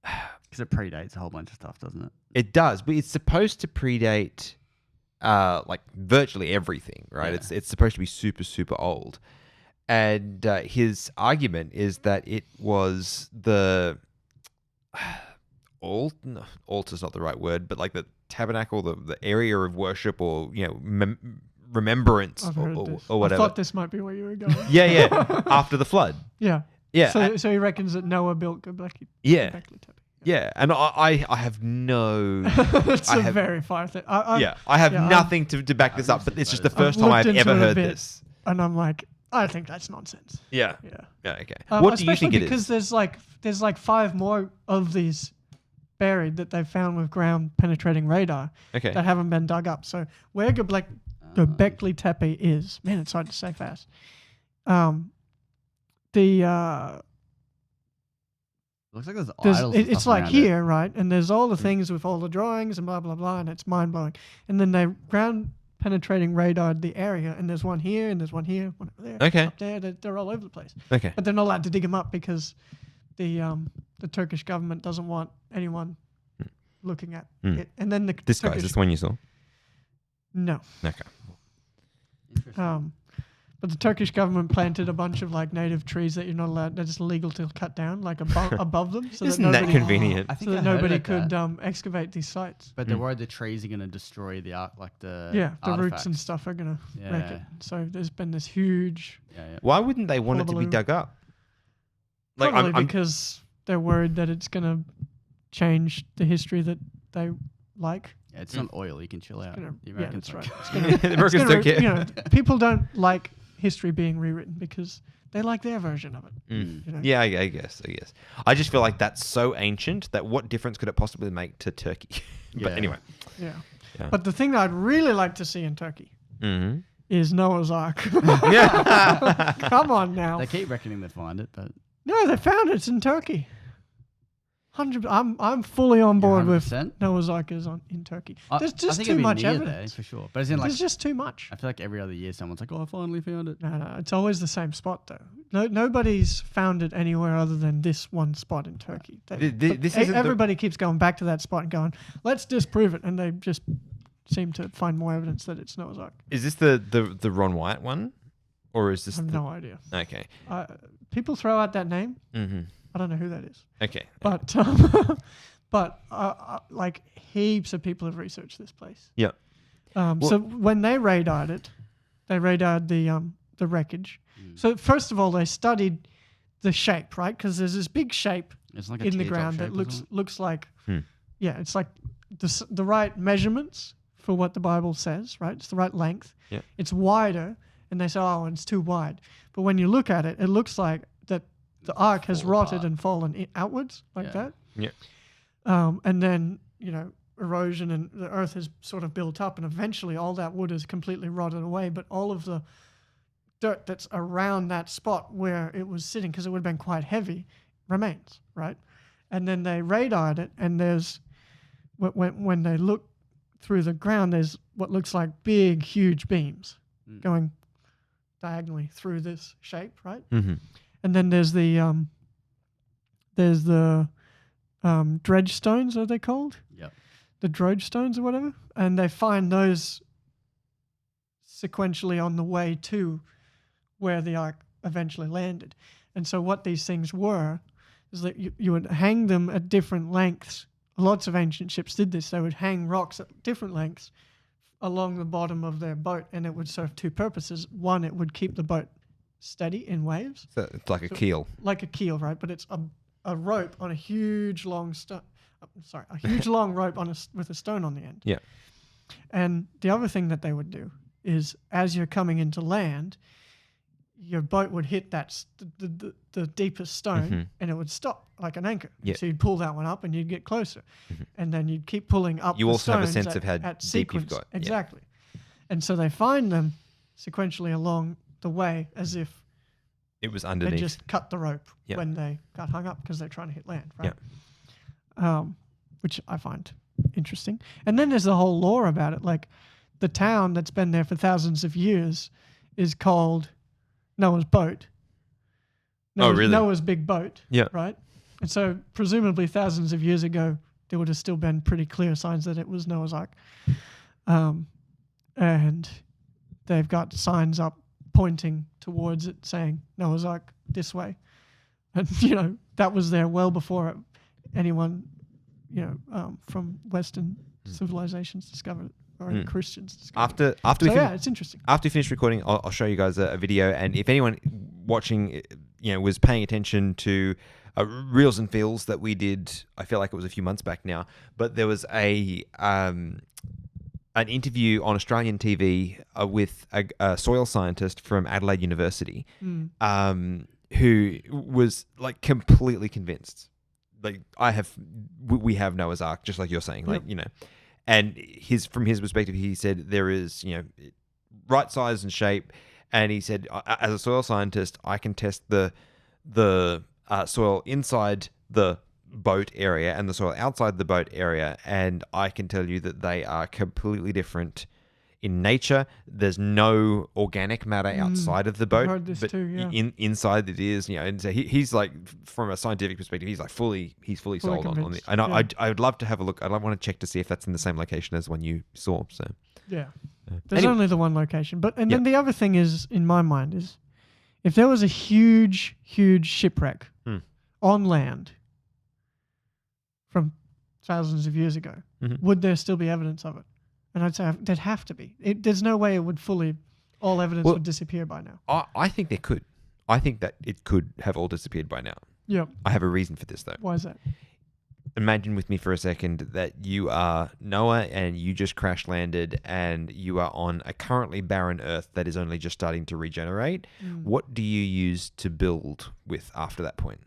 Because it predates a whole bunch of stuff, doesn't it? It does, but it's supposed to predate virtually everything, right? Yeah. It's supposed to be super, super old. And his argument is that it was the... altar's not the right word, but the tabernacle, the area of worship, or remembrance, I've heard this. or whatever. I thought this might be where you were going. Yeah. After the flood. Yeah. Yeah. So he reckons that Noah built Göbekli Yeah. Tepe. Yeah. And I have no. It's I a have- very far thing. I have yeah, nothing to back this up, but it's just the first time looked I've into ever it a heard bit. this. And I'm like, I think that's nonsense. Yeah. Yeah. Yeah. Okay. What do you think it because is? there's 5 more of these buried that they've found with ground penetrating radar Okay. that haven't been dug up. So where Göbekli Tepe is, man, it's hard to say fast. Looks like there's idols. and It's stuff like around here, it. right? And there's all the things with all the drawings and blah blah blah, and it's mind blowing. And then they ground penetrating radar the area, and there's one here, and there's one here, one over there, Okay. up there. They're all over the place. Okay. But they're not allowed to dig them up because the Turkish government doesn't want anyone looking at it. And then the This guy, Turkish, is this the one you saw? no. Okay. Interesting. But the Turkish government planted a bunch of like native trees that you're not allowed. They're just illegal to cut down, like above them, so Isn't that that nobody, convenient? I think so that I heard nobody about could that, excavate these sites. but they're worried the trees are going to destroy the art, like the The roots artifacts. and stuff are gonna wreck it. Yeah. So there's been this huge. Yeah. Why wouldn't they want it to be Hullabaloo. dug up? Like, Probably I'm because they're worried that it's gonna change the history that they like. Yeah, it's not oil. You can chill out. Gonna, The yeah, Americans that's right. don't It's care. gonna, the it's Americans gonna don't care. You know, people don't like history being rewritten because they like their version of it. You know? Yeah, I guess. I just feel like that's so ancient that what difference could it possibly make to Turkey? But Yeah. anyway. Yeah. Yeah. But the thing that I'd really like to see in Turkey Mm-hmm. is Noah's Ark. Yeah. Come on now. They keep reckoning they find it, but No, they found it. It's in Turkey. 100. I'm fully on board with 100%? Noah's Ark is in Turkey. There's I just think too it'd be much near evidence. there for sure. But as in, like, There's just too much. I feel like every other year someone's like, "Oh, I finally found it." No, it's always the same spot though. Nobody's found it anywhere other than this one spot in Turkey. This isn't the- everybody keeps going back to that spot and going, "Let's disprove it," and they just seem to find more evidence that it's Noah's Ark. Is this the Ron White one? Or is I this have no idea. Okay. People throw out that name. Mm-hmm. I don't know who that is, Okay. but like heaps of people have researched this place. Yeah. So when they radared it, they radared the wreckage. So first of all, they studied the shape, right? Because there's this big shape It's like a in the teardrop ground shape that or something. looks like, yeah, it's like the right measurements for what the Bible says, right? It's the right length. Yeah. It's wider, and they say, oh, it's too wide. But when you look at it, it looks like that the ark has Fall rotted apart. and fallen outwards like Yeah. that. Yeah. And then, erosion and the earth has sort of built up, and eventually all that wood is completely rotted away, but all of the dirt that's around that spot where it was sitting, because it would have been quite heavy, remains, right? And then they radared it, and there's, when they look through the ground, there's what looks like big, huge beams going diagonally through this shape, right? Mm-hmm. And then there's the dredge stones, are they called? Yep. The Droge stones or whatever. And they find those sequentially on the way to where the ark eventually landed. And so what these things were is that you would hang them at different lengths. Lots of ancient ships did this. They would hang rocks at different lengths along the bottom of their boat, and it would serve two purposes. One, it would keep the boat steady in waves, So it's like a keel. like a keel, right? But it's a rope on a huge long a huge long rope with a stone on the end. Yeah. And the other thing that they would do is, as you're coming into land, your boat would hit the deepest stone, and it would stop like an anchor. Yeah. So you'd pull that one up, and you'd get closer, and then you'd keep pulling up. You the also have a stones sense of how at deep you've sequence. got. Yeah. Exactly. And so they find them sequentially along the way, as if It was they underneath. just cut the rope Yeah. when they got hung up because they're trying to hit land, right? Which I find interesting. And then there's the whole lore about it. Like, the town that's been there for thousands of years is called Noah's Boat. Really? Noah's Big Boat. Yeah. Right? And so presumably thousands of years ago, there would have still been pretty clear signs that it was Noah's Ark. And they've got signs up pointing towards it saying Noah's Ark this way. And, that was there well before anyone, from Western civilizations discovered it, or Christians discovered it. After we it's interesting. After we finish recording, I'll show you guys a video. And if anyone watching, was paying attention to Reels and Feels that we did, I feel like it was a few months back now, but there was an interview on Australian TV with a soil scientist from Adelaide University, who was like completely convinced. Like, we have Noah's Ark, just like you're saying, like, and from his perspective, he said there is, right size and shape. And he said, as a soil scientist, I can test the soil inside the boat area and the soil outside the boat area, and I can tell you that they are completely different in nature, there's no organic matter outside of the boat, heard this but too, yeah. inside it is. And so he's like, from a scientific perspective, he's like fully sold on the. convinced, And yeah. I would love to have a look. I'd want to check to see if that's in the same location as one you saw. So Yeah. There's Anyway. only the one location. But and Yeah. then the other thing is, in my mind, is if there was a huge shipwreck on land from thousands of years ago, would there still be evidence of it? And I'd say there'd have to be. There's no way it would all evidence would disappear by now. I think there could. I think that it could have all disappeared by now. Yep. I have a reason for this though. Why is that? Imagine with me for a second that you are Noah and you just crash landed and you are on a currently barren Earth that is only just starting to regenerate. What do you use to build with after that point?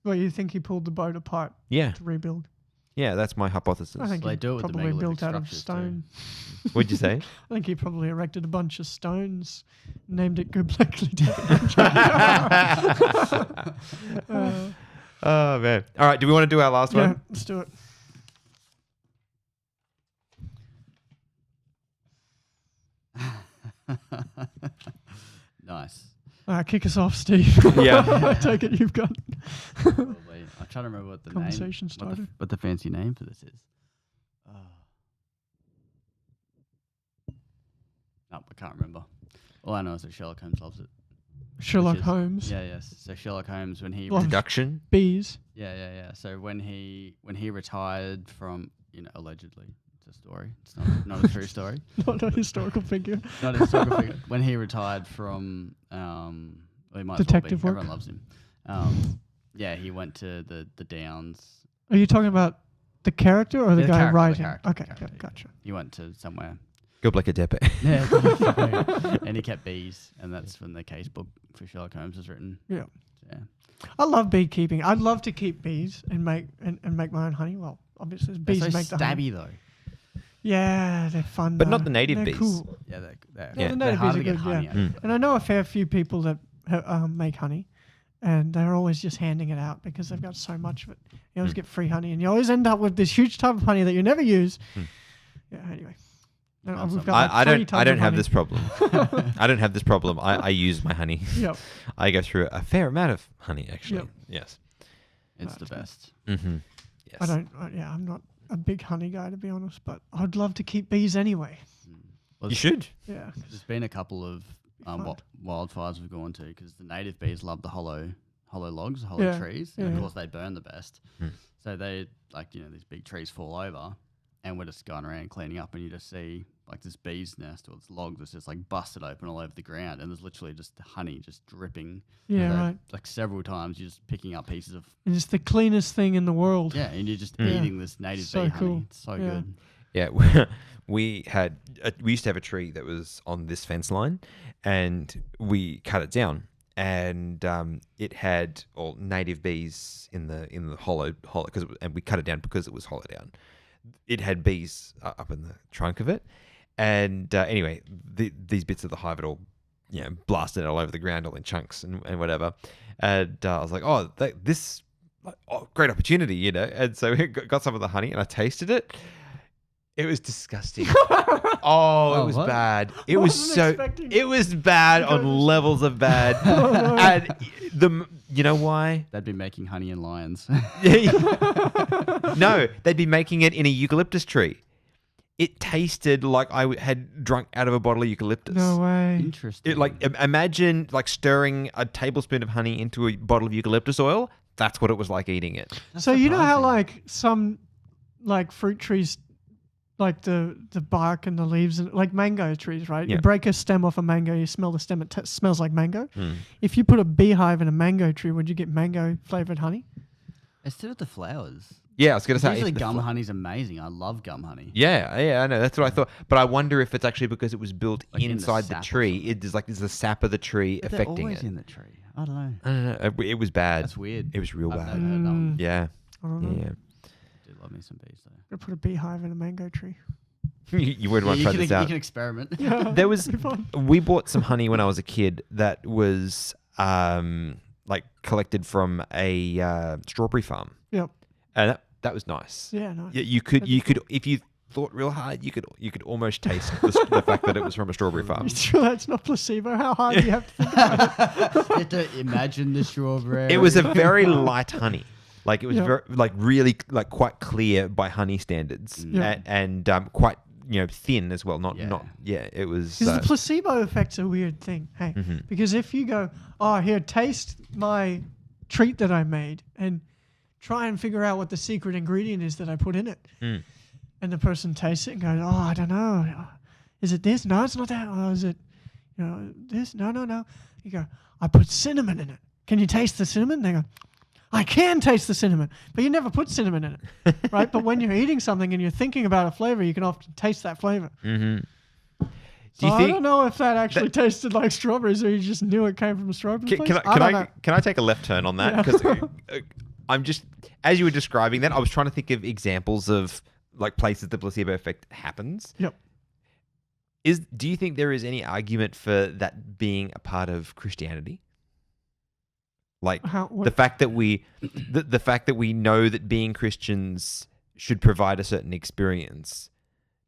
Well, you think he pulled the boat apart Yeah. to rebuild? Yeah, that's my hypothesis. I think They he do it with the probably megalithic built out of structures too. stone. What'd you say? I think he probably erected a bunch of stones, named it Göbekli Tepe. Oh, man. All right, do we want to do our last Yeah, one? let's do it. Nice. Kick us off, Steve. Yeah. I take it you've got Probably. I'm trying to remember what the conversation name, starter. what the fancy name for this is. No, I can't remember. All I know is that Sherlock Holmes loves it. Sherlock which is- Holmes. Yeah, yes. So Sherlock Holmes, when he Loves- Production? Bees. yeah. So when he retired from, allegedly, it's a story. It's not a true story. Not a historical figure. Not a historical figure. When he retired from, well, he might Detective as well work. be. Everyone loves him. Yeah, he went to the Downs. Are you talking about the character or the The guy character, the writing? character, Okay, the character, gotcha. He went to somewhere. Göbekli Tepe. Yeah, and he kept bees, and that's when the case book for Sherlock Holmes was written. Yeah. Yeah. I love beekeeping. I'd love to keep bees and make my own honey. Well, obviously, bees They're so make the honey. stabby though. Yeah, they're fun. But not though. the native They're bees. Cool. Yeah, Yeah, Yeah. the they're native hard bees to are get good. honey Yeah. out of. And I know a fair few people that make honey, and they're always just handing it out because they've got so much of it. You always get free honey, and you always end up with this huge tub of honey that you never use. Yeah. Anyway, Found we've some. got I like 3 tubs don't of have honey. this problem. I don't have this problem. I use my honey. Yep. I go through a fair amount of honey, actually. Yep. Yes. It's the That's good. best. Mm-hmm. Yes. I don't. I'm not a big honey guy to be honest, but I'd love to keep bees anyway. Well, You should. Yeah. There's been a couple of fun. wildfires we've gone to because the native bees love the hollow logs, hollow Yeah, trees, yeah. and of course they burn the best. Hmm. So they these big trees fall over, and we're just going around cleaning up, and you just see like this bee's nest or this log that's just like busted open all over the ground, and there's literally just honey just dripping. Yeah. So, Right. Like several times, you're just picking up pieces of And it's the cleanest thing in the world. yeah, and you're just Mm. eating this native So bee cool. honey. It's so Yeah. good. Yeah, we used to have a tree that was on this fence line, and we cut it down, and it had all native bees in the hollow and we cut it down because it was hollowed out. It had bees up in the trunk of it, and anyway, these bits of the hive had all blasted all over the ground, all in chunks and whatever. And I was like, great opportunity, And so we got some of the honey, and I tasted it. It was disgusting. It was what? bad. It I was wasn't so. expecting It was bad on levels of bad. no. And you know why? They'd be making honey in lions. No, they'd be making it in a eucalyptus tree. It tasted like I had drunk out of a bottle of eucalyptus. No way. Interesting. Imagine stirring a tablespoon of honey into a bottle of eucalyptus oil. That's what it was like eating it. That's So you know how surprising. some fruit trees, like the bark and the leaves, and like mango trees, right? Yeah. You break a stem off a mango, you smell the stem, it smells like mango. Mm. If you put a beehive in a mango tree, would you get mango flavored honey? It's to do with the flowers. Yeah, I was going to say. Usually if the gum honey's amazing. I love gum honey. Yeah, I know. That's what I thought. But I wonder if it's actually because it was built Like in the inside the sap or tree. something. Is the sap of the tree But they're affecting always it? in the tree. I don't know. I don't know. It was bad. That's weird. It was real I've bad. never heard that one. Yeah, I don't know. yeah. I do love me some bees though. Gonna put a beehive in a mango tree. You would want to try this you out. can experiment. Yeah, There was it'd be fun. we bought some honey when I was a kid that was collected from a strawberry farm, Yep. and that was nice. Yeah. No. Yeah, you could if you thought real hard, you could almost taste the fact that it was from a strawberry farm. You sure that's not placebo? How hard do you have to think about it? You have to imagine the strawberry. It was a very light honey. Like it was Yep. very, like really like quite clear by honey standards, Yep. and quite thin as well. Not It was. Because the placebo effect's a weird thing, hey? Because if you go, oh, here, taste my treat that I made and try and figure out what the secret ingredient is that I put in it. And the person tastes it and goes, oh, I don't know. Is it this? No, it's not that. Oh, is it, this? No. You go, I put cinnamon in it. Can you taste the cinnamon? They go, I can taste the cinnamon, but you never put cinnamon in it, right? But when you're eating something and you're thinking about a flavor, you can often taste that flavor. Do So you I think? don't know if that actually tasted like strawberries or you just knew it came from a strawberry place. Can I take a left turn on that? Because I'm just, as you were describing that, I was trying to think of examples of like places the placebo effect happens. Yep. Do you think there is any argument for that being a part of Christianity? Like the fact that the fact that we know that being Christians should provide a certain experience,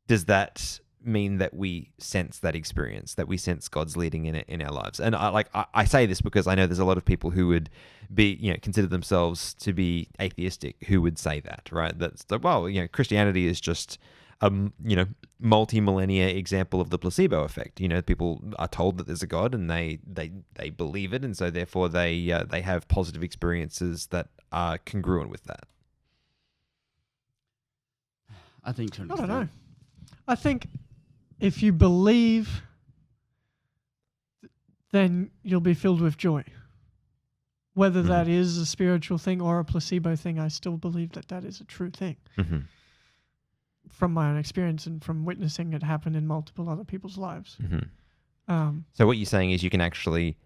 does that mean that we sense that experience, that we sense God's leading in our lives? And I say this because I know there's a lot of people who would be, consider themselves to be atheistic, who would say that, right? That's Christianity is just multi-millennia example of the placebo effect. People are told that there's a God and they believe it, and so therefore they have positive experiences that are congruent with that. I think to an I don't extent. know. I think if you believe, then you'll be filled with joy. Whether that is a spiritual thing or a placebo thing, I still believe that is a true thing. From my own experience and from witnessing it happen in multiple other people's lives. So what you're saying is you can actually...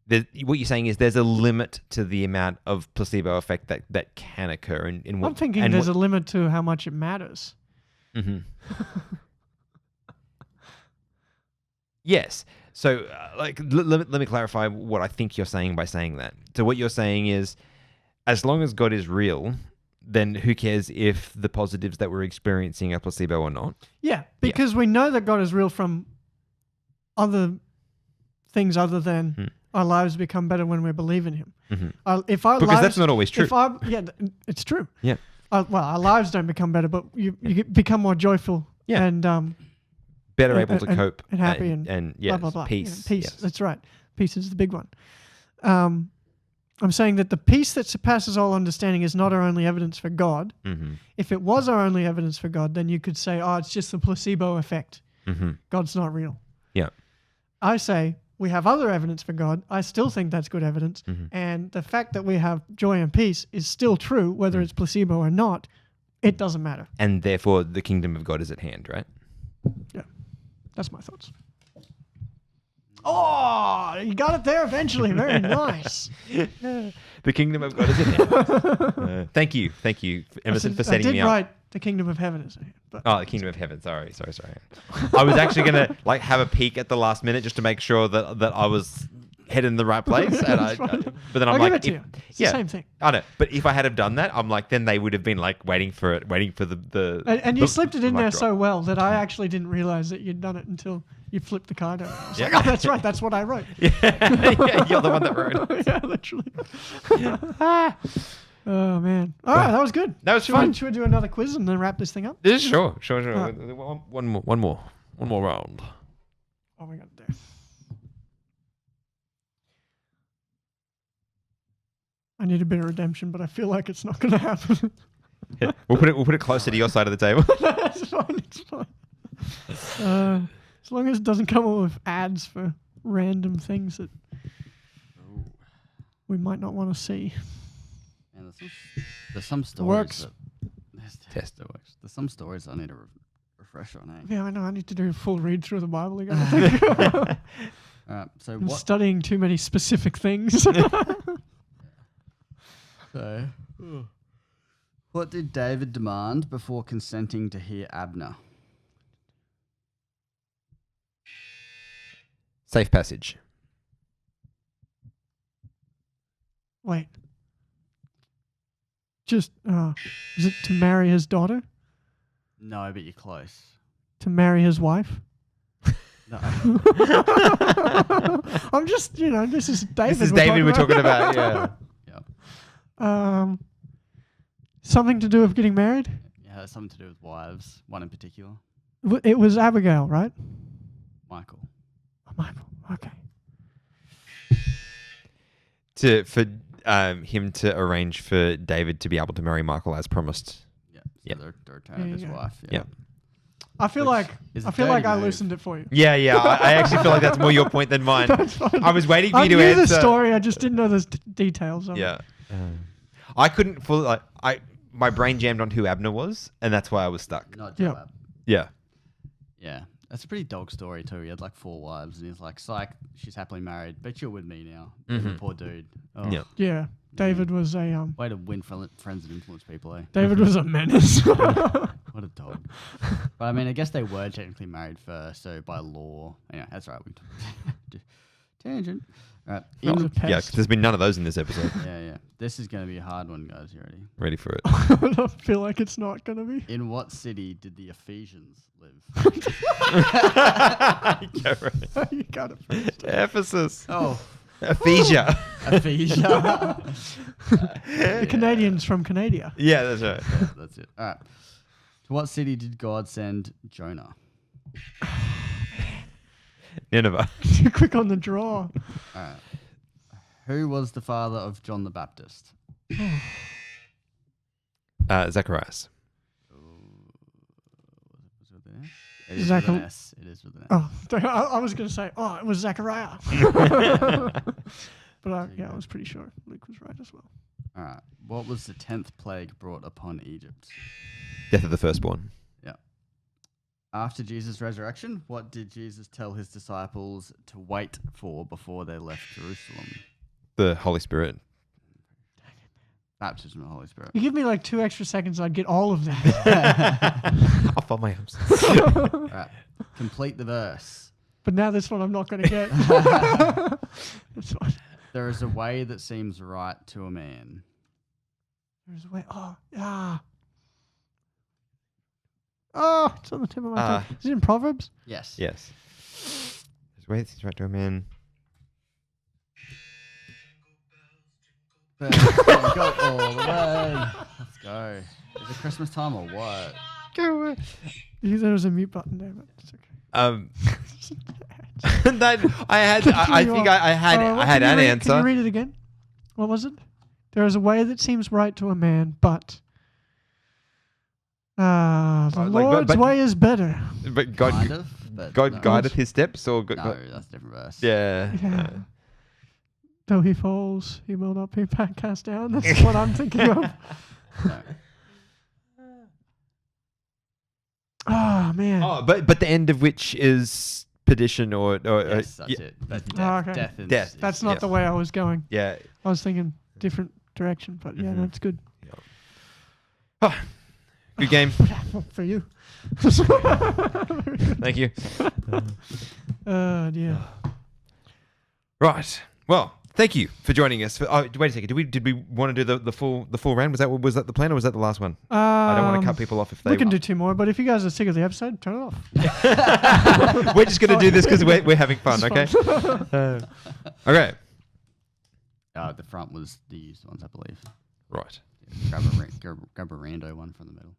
what you're saying is there's a limit to the amount of placebo effect that can occur. I'm thinking there's a limit to how much it matters. Yes. So let me clarify what I think you're saying by saying that. So what you're saying is, as long as God is real, then who cares if the positives that we're experiencing are placebo or not? Yeah, because we know that God is real from other things other than our lives become better when we believe in Him. Because that's not always true. It's true. Yeah. Our lives don't become better, but you become more joyful and better able to cope and happy and yes, blah, blah, blah. peace. Peace. Yes. That's right. Peace is the big one. I'm saying that the peace that surpasses all understanding is not our only evidence for God. If it was our only evidence for God, then you could say, oh, it's just the placebo effect. God's not real. Yeah. I say we have other evidence for God. I still think that's good evidence. And the fact that we have joy and peace is still true, whether it's placebo or not. It doesn't matter. And therefore, the kingdom of God is at hand, right? Yeah. That's my thoughts. Oh, you got it there eventually. Very nice. The kingdom of God is at hand. Thank you, Emerson, for setting me up. I did write the kingdom of heaven is at hand. But Oh, the kingdom of heaven. Sorry. I was actually gonna have a peek at the last minute just to make sure that I was heading in the right place. And but then I'm I'll like, give it to you. It's the same thing. I know. But if I had have done that, I'm like, then they would have been like waiting for the. And you slipped it in mic there drop. so well that I actually didn't realize that you'd done it until you flipped the card over. I was Yeah. like, oh, that's right. That's what I wrote. Yeah, you're the one that wrote. Yeah, literally. Oh, man. All right, that was good. That was Should fun. we do another quiz and then wrap this thing up? Sure. Right. One more round. Oh, we got it there. I need a bit of redemption, but I feel like it's not going to happen. Yeah. We'll put it closer to your side of the table. It's fine. It's fine. As long as it doesn't come up with ads for random things that we might not want to see. And there's some stories works. Test. that works. There's some stories I need to refresh on. Yeah, I know. I need to do a full read through of the Bible again. I think. All right. So I'm what? studying too many specific things. So, what did David demand before consenting to hear Abner? Safe passage. Wait. Just, is it to marry his daughter? No, but you're close. To marry his wife? No. I'm just, this is David. This is David we're talking about. Yeah. Yeah. Something to do with getting married? Yeah, it has something to do with wives. One in particular. It was Abigail, right? Michael. Oh, Michael. Okay. For him to arrange for David to be able to marry Michael as promised. Yeah. So Yep. the return of his wife. Yeah. Yep. I feel Which like is a I feel like dirty I move. loosened it for you. Yeah. I actually feel like that's more your point than mine. That's fine. I was waiting for I you to knew answer. the story. I just didn't know the details of it. Yeah. I couldn't fully. My brain jammed on who Abner was, and that's why I was stuck. Not Yep. Joab. Yeah. Yeah. That's a pretty dog story too. He had like 4 wives, and he's like, "Psych, she's happily married, but you're with me now." Mhm. Poor dude. Oh, Yeah. Yeah. David was a Way to win friends and influence people, eh? David was a menace. What a dog. But I mean, I guess they were technically married first, so by law. Anyway, that's right. Tangent. All right. That was a Yeah. 'cause pest. there's been none of those in this episode. Yeah. This is going to be a hard one, guys. You ready? Ready for it? I don't feel like it's not gonna be. In what city did the Ephesians live? Yeah, right. You got it first. Ephesus. Oh, Ephesia. Ephesia. The Canadians from Canada. Yeah, that's right. Yeah, that's it. All right. To what city did God send Jonah? Nineveh. Too quick on the draw. All right. Who was the father of John the Baptist? Zacharias. Was it there? It is Zach- with an S. It is with an S. Oh, I was going to say, it was Zachariah. But I was pretty sure Luke was right as well. All right. What was the 10th plague brought upon Egypt? Death of the firstborn. Yeah. After Jesus' resurrection, what did Jesus tell his disciples to wait for before they left Jerusalem? The Holy Spirit. Baptism of the Holy Spirit. You give me like 2 extra seconds, I'd get all of that. I'll fold my arms. All right. Complete the verse. But now this one I'm not going to get. That's fine. There is a way that seems right to a man. There's a way. Oh, yeah. Oh, it's on the tip of my tongue. Is it in Proverbs? Yes. Yes. There's ways to right to a man. Go all the way. Let's go. Is it Christmas time or what? Go away. There was a mute button there, but it's okay. That I think I had an answer. Can you read it again? What was it? There is a way that seems right to a man, but the Lord's way is better. But Kind of. But God no. guideth his steps, or No, that's a different verse. yeah. Yeah. Though he falls, he will not be cast down. That's what I'm thinking of. No. Oh man. Oh, but the end of which is perdition or Yes, that's yeah, it. But okay. death is, Death. That's not the way I was going. yeah. I was thinking different direction, but yeah, Mhm. that's good. Oh, good game. For you. Thank you. Dear. Right. Well, thank you for joining us. Wait a second. Did we want to do the full round? Was that the plan, or was that the last one? I don't want to cut people off if they. We can do 2 more, but if you guys are sick of the episode, turn it off. We're just going to do this because we're having fun. It's Okay. Okay. The front was the used ones, I believe. Right. Yeah, grab a rando one from the middle.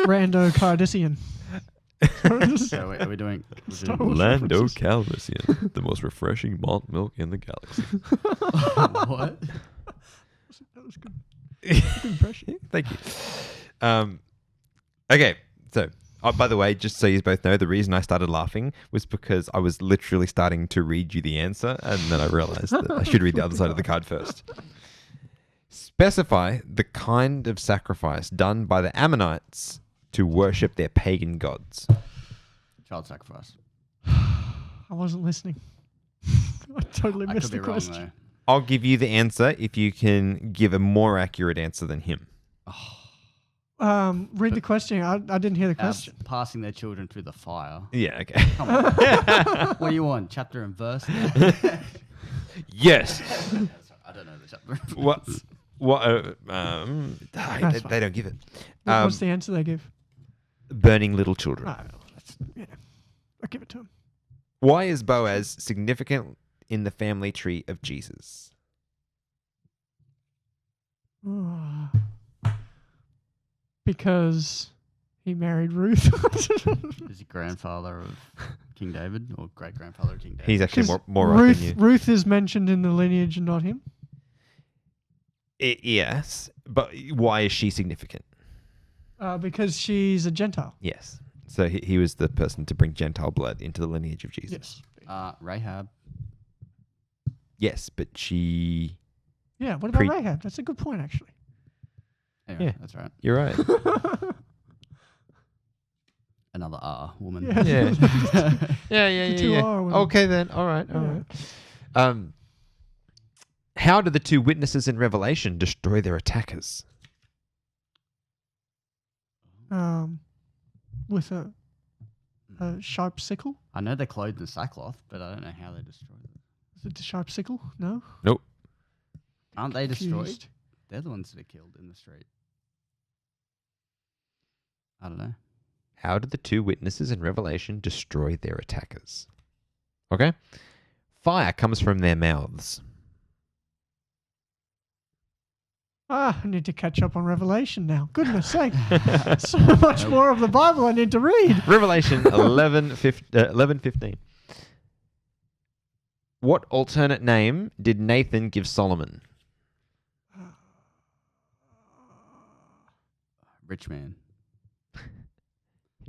Rando Cardassian. So are we doing? Star Wars Lando references. Calrissian, the most refreshing malt milk in the galaxy. What? That was good. Good impression. Thank you. Okay, so by the way, just so you both know, the reason I started laughing was because I was literally starting to read you the answer, and then I realized that I should read the other side of the card first. Specify the kind of sacrifice done by the Ammonites to worship their pagan gods. Child sacrifice. I wasn't listening. I totally I missed could be the wrong question. though. I'll give you the answer if you can give a more accurate answer than him. Read the question. I didn't hear the question. Passing their children through the fire. Yeah, okay. Come on. What do you want? Chapter and verse? Yes. I don't know the chapter. What? What? That's They don't give it. What's the answer they give? Burning little children. I'll give it to him. Why is Boaz significant in the family tree of Jesus? Because he married Ruth. Is he grandfather of King David or great grandfather of King David? He's actually more right than you. Ruth is mentioned in the lineage and not him. Yes, but why is she significant? Because she's a Gentile. Yes. So he was the person to bring Gentile blood into the lineage of Jesus. Yes. Rahab. Yes, but she... Yeah, what about Rahab? That's a good point, actually. Anyway, Yeah. that's right. You're right. Another woman. Yeah. Yeah. Two are women. Okay then. All right. How do the two witnesses in Revelation destroy their attackers? With a sharp sickle. I know they're clothed in sackcloth, but I don't know how they destroy them. Is it the sharp sickle? No. Nope. Aren't they destroyed? Confused. They're the ones that are killed in the street. I don't know. How do the two witnesses in Revelation destroy their attackers? Okay. Fire comes from their mouths. I need to catch up on Revelation now. Goodness sake. So much more of the Bible I need to read. Revelation 11:15. What alternate name did Nathan give Solomon? Rich man.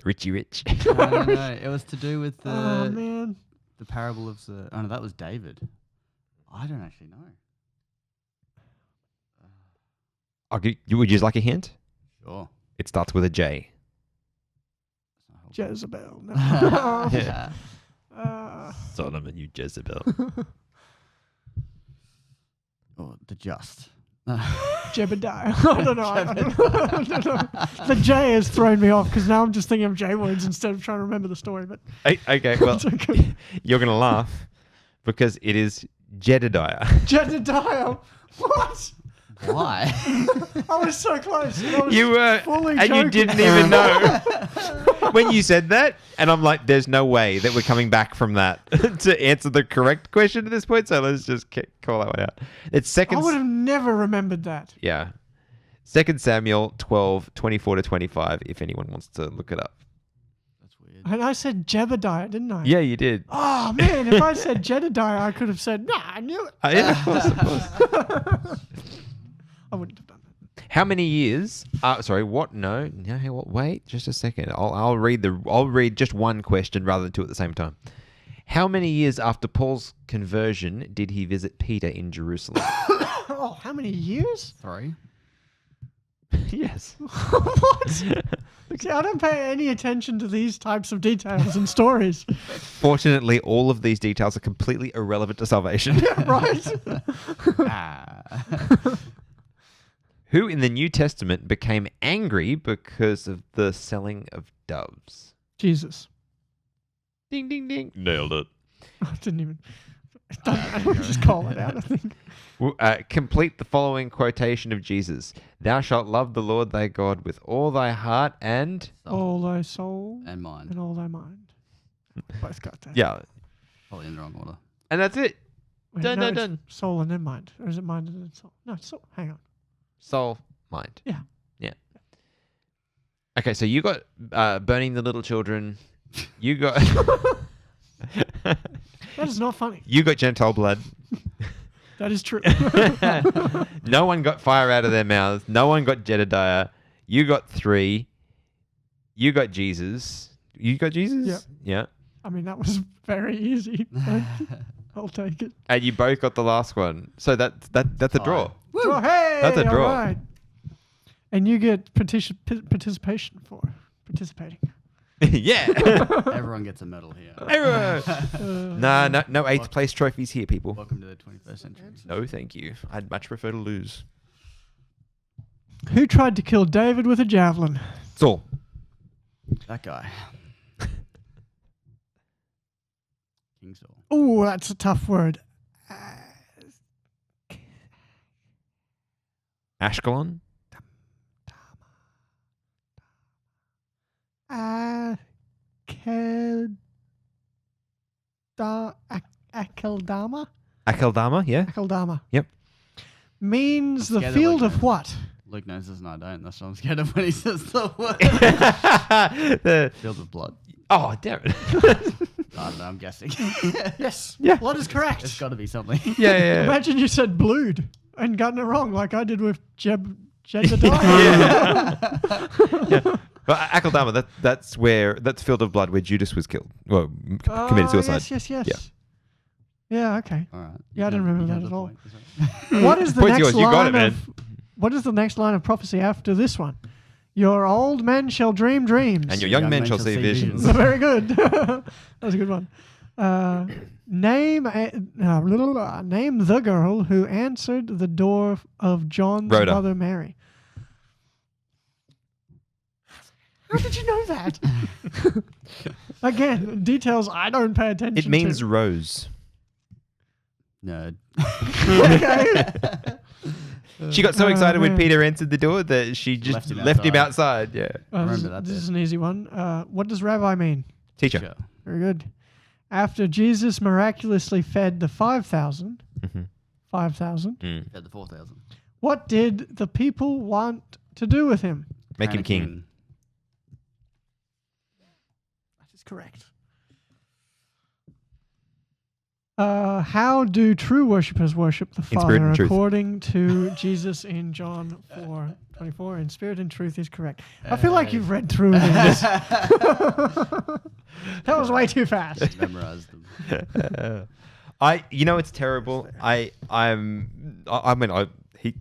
Richie Rich. No. It was to do with Oh, man. the parable of the... Oh, no, that was David. I don't actually know. Would you like a hint? Sure. It starts with a J. Jezebel. No. Yeah. Solomon, you Jezebel. Oh, the just. Jebediah. I don't know. The J has thrown me off because now I'm just thinking of J words instead of trying to remember the story. But Okay, well, it's okay. you're going to laugh because it is Jedediah. Jedediah. What? Why? I was so close. And I was You were, fully and you joking. didn't even know. When you said that, and I'm like, there's no way that we're coming back from that to answer the correct question at this point, so let's just call that one out. It's second... I would have never remembered that. Yeah. 2 Samuel 12:24-25, if anyone wants to look it up. That's weird. And I said Jebediah, didn't I? Yeah, you did. Oh, man. If I said Jedediah, I could have said, nah, I knew it. Yeah, of course. I wouldn't have done that. How many years? Sorry, what? No. Wait, just a second. I'll read just one question rather than two at the same time. How many years after Paul's conversion did he visit Peter in Jerusalem? Oh, how many years? 3. Yes. What? See, I don't pay any attention to these types of details and stories. Fortunately, all of these details are completely irrelevant to salvation. Right? Who in the New Testament became angry because of the selling of doves? Jesus. Ding, ding, ding. Nailed it. I didn't even... just call it out, I think. Complete the following quotation of Jesus. Thou shalt love the Lord thy God with all thy heart and... All thy soul And mine. and all thy mind. Both got that. Yeah. Probably in the wrong order. And that's it. Wait, Done, no, done, it's done. soul and then mind. Or is it mind and then soul? No, it's soul. Hang on. Soul, mind. Yeah. Yeah. Okay, so you got burning the little children. You got... That is not funny. You got Gentile blood. That is true. No one got fire out of their mouths. No one got Jedediah. You got 3. You got Jesus. You got Jesus? Yeah. Yeah. I mean, that was very easy. I'll take it. And you both got the last one. So that's a draw. Draw. Hey, That's a draw. all right. And you get participation for participating. Yeah. Everyone gets a medal here. Everyone. No 8th place trophies here, people. Welcome to the 21st century. No, thank you. I'd much prefer to lose. Who tried to kill David with a javelin? Saul. That guy. King Saul. Oh, that's a tough word. Ashkelon. Akeldama? Akeldama, yeah. Akeldama. Yep. Means I'm the scared field of of what? Luke knows this and I don't. That's what I'm scared of when he says the word. Field of blood. Oh, damn it. I don't know, I'm guessing. Yes. Yeah. Blood is correct. It's got to be something. Yeah. Imagine you said blued and gotten it wrong like I did with Jedediah. Yeah. But Akeldama, that's Field of Blood where Judas was killed. Well, committed suicide. Yes. Yeah. Yeah, okay. All right. Yeah, I didn't remember You that have at the all. point. Sorry. What is the Point's next yours. You got it, line man. what is the next line of prophecy after this one? Your old men shall dream dreams. And your young men shall see visions. Very good. That was a good one. Name the girl who answered the door of John's Rhoda. mother Mary. How did you know that? Again, details I don't pay attention It means to. rose. Nerd. Okay. She got so excited when man. Peter answered the door that she just Left him outside. Yeah. Remember that This bit. is an easy one. What does rabbi mean? Teacher. Sure. Very good. After Jesus miraculously fed the 5,000, Mhm. 5,000, At the 4,000. what did the people want to do with him? Make him Anakin. king. That is correct. How do true worshippers worship the spirit Father and truth. according to Jesus in John 4:24? In spirit and truth is correct. I feel like you've read through this. That was way too fast. Memorized them. It's terrible.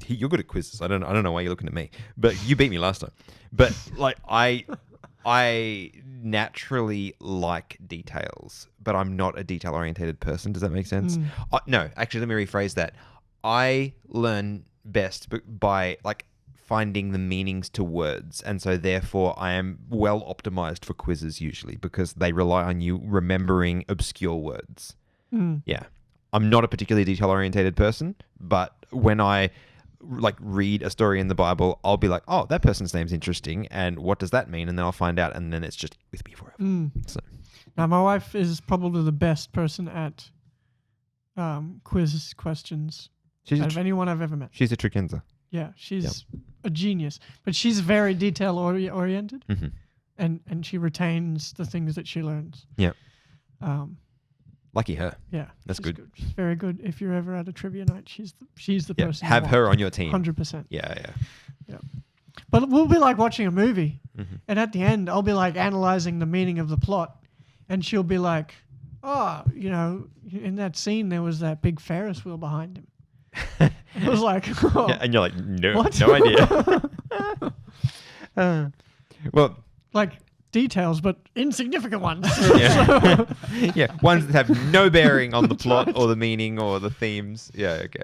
You're good at quizzes. I don't know why you're looking at me, but you beat me last time. But like I naturally like details, but I'm not a detail-orientated person. Does that make sense? No, actually, let me rephrase that. I learn best by like finding the meanings to words, and so therefore I am well optimized for quizzes usually because they rely on you remembering obscure words. Yeah, I'm not a particularly detail-orientated person, but when I like read a story in the Bible, I'll be like, oh, that person's name's interesting, and what does that mean? And then I'll find out, and then it's just with me forever. So Now, my wife is probably the best person at quiz questions out of anyone I've ever met. she's a trickenza. Yeah, she's a genius, but she's very detail oriented, and she retains the things that she learns. Yeah. Lucky her. Yeah, That's she's good. She's very good. If you're ever at a trivia night, she's the Yeah, person. have her on your team. 100%. Yeah. But we'll be like watching a movie, and at the end, I'll be like analyzing the meaning of the plot, and she'll be like, "Oh, in that scene there was that big Ferris wheel behind him." I was like, oh, Yeah, and you're like, no, what? no idea. Well, like details, but insignificant ones. yeah, ones that have no bearing on the plot or the meaning or the themes. Yeah, okay.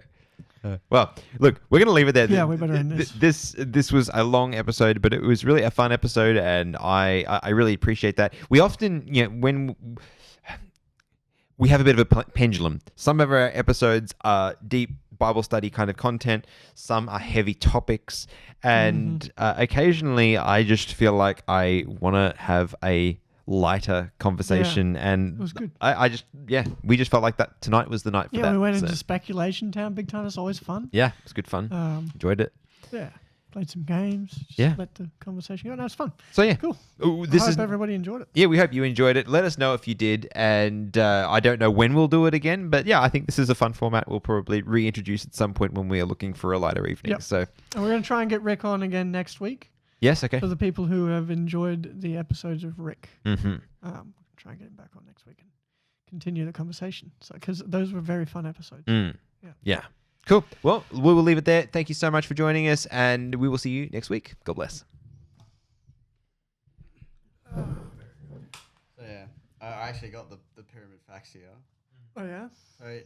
Well, look, we're going to leave it there. Yeah, we better end this. This was a long episode, but it was really a fun episode, and I really appreciate that. We often, when we have a bit of a pendulum. Some of our episodes are deep Bible study kind of content. Some are heavy topics. And occasionally I just feel like I want to have a lighter conversation. And it was good. We just felt like that tonight was the night for that. Yeah, we went so. into speculation town big time. It's always fun. Yeah, it's good fun. Enjoyed it. Yeah. Played some games. Just Yeah. let the conversation go. No, it's fun. So yeah. Cool. Ooh, I hope everybody enjoyed it. Yeah, we hope you enjoyed it. Let us know if you did. And I don't know when we'll do it again, but yeah, I think this is a fun format. We'll probably reintroduce at some point when we are looking for a lighter evening. Yep. So And we're going to try and get Rick on again next week. yes, okay. For the people who have enjoyed the episodes of Rick. Mm-hmm. Try and get him back on next week and continue the conversation. So, because those were very fun episodes. Yeah. Cool. Well, we will leave it there. Thank you so much for joining us, and we will see you next week. God bless. So yeah, I actually got the pyramid facts here. Oh, yeah? So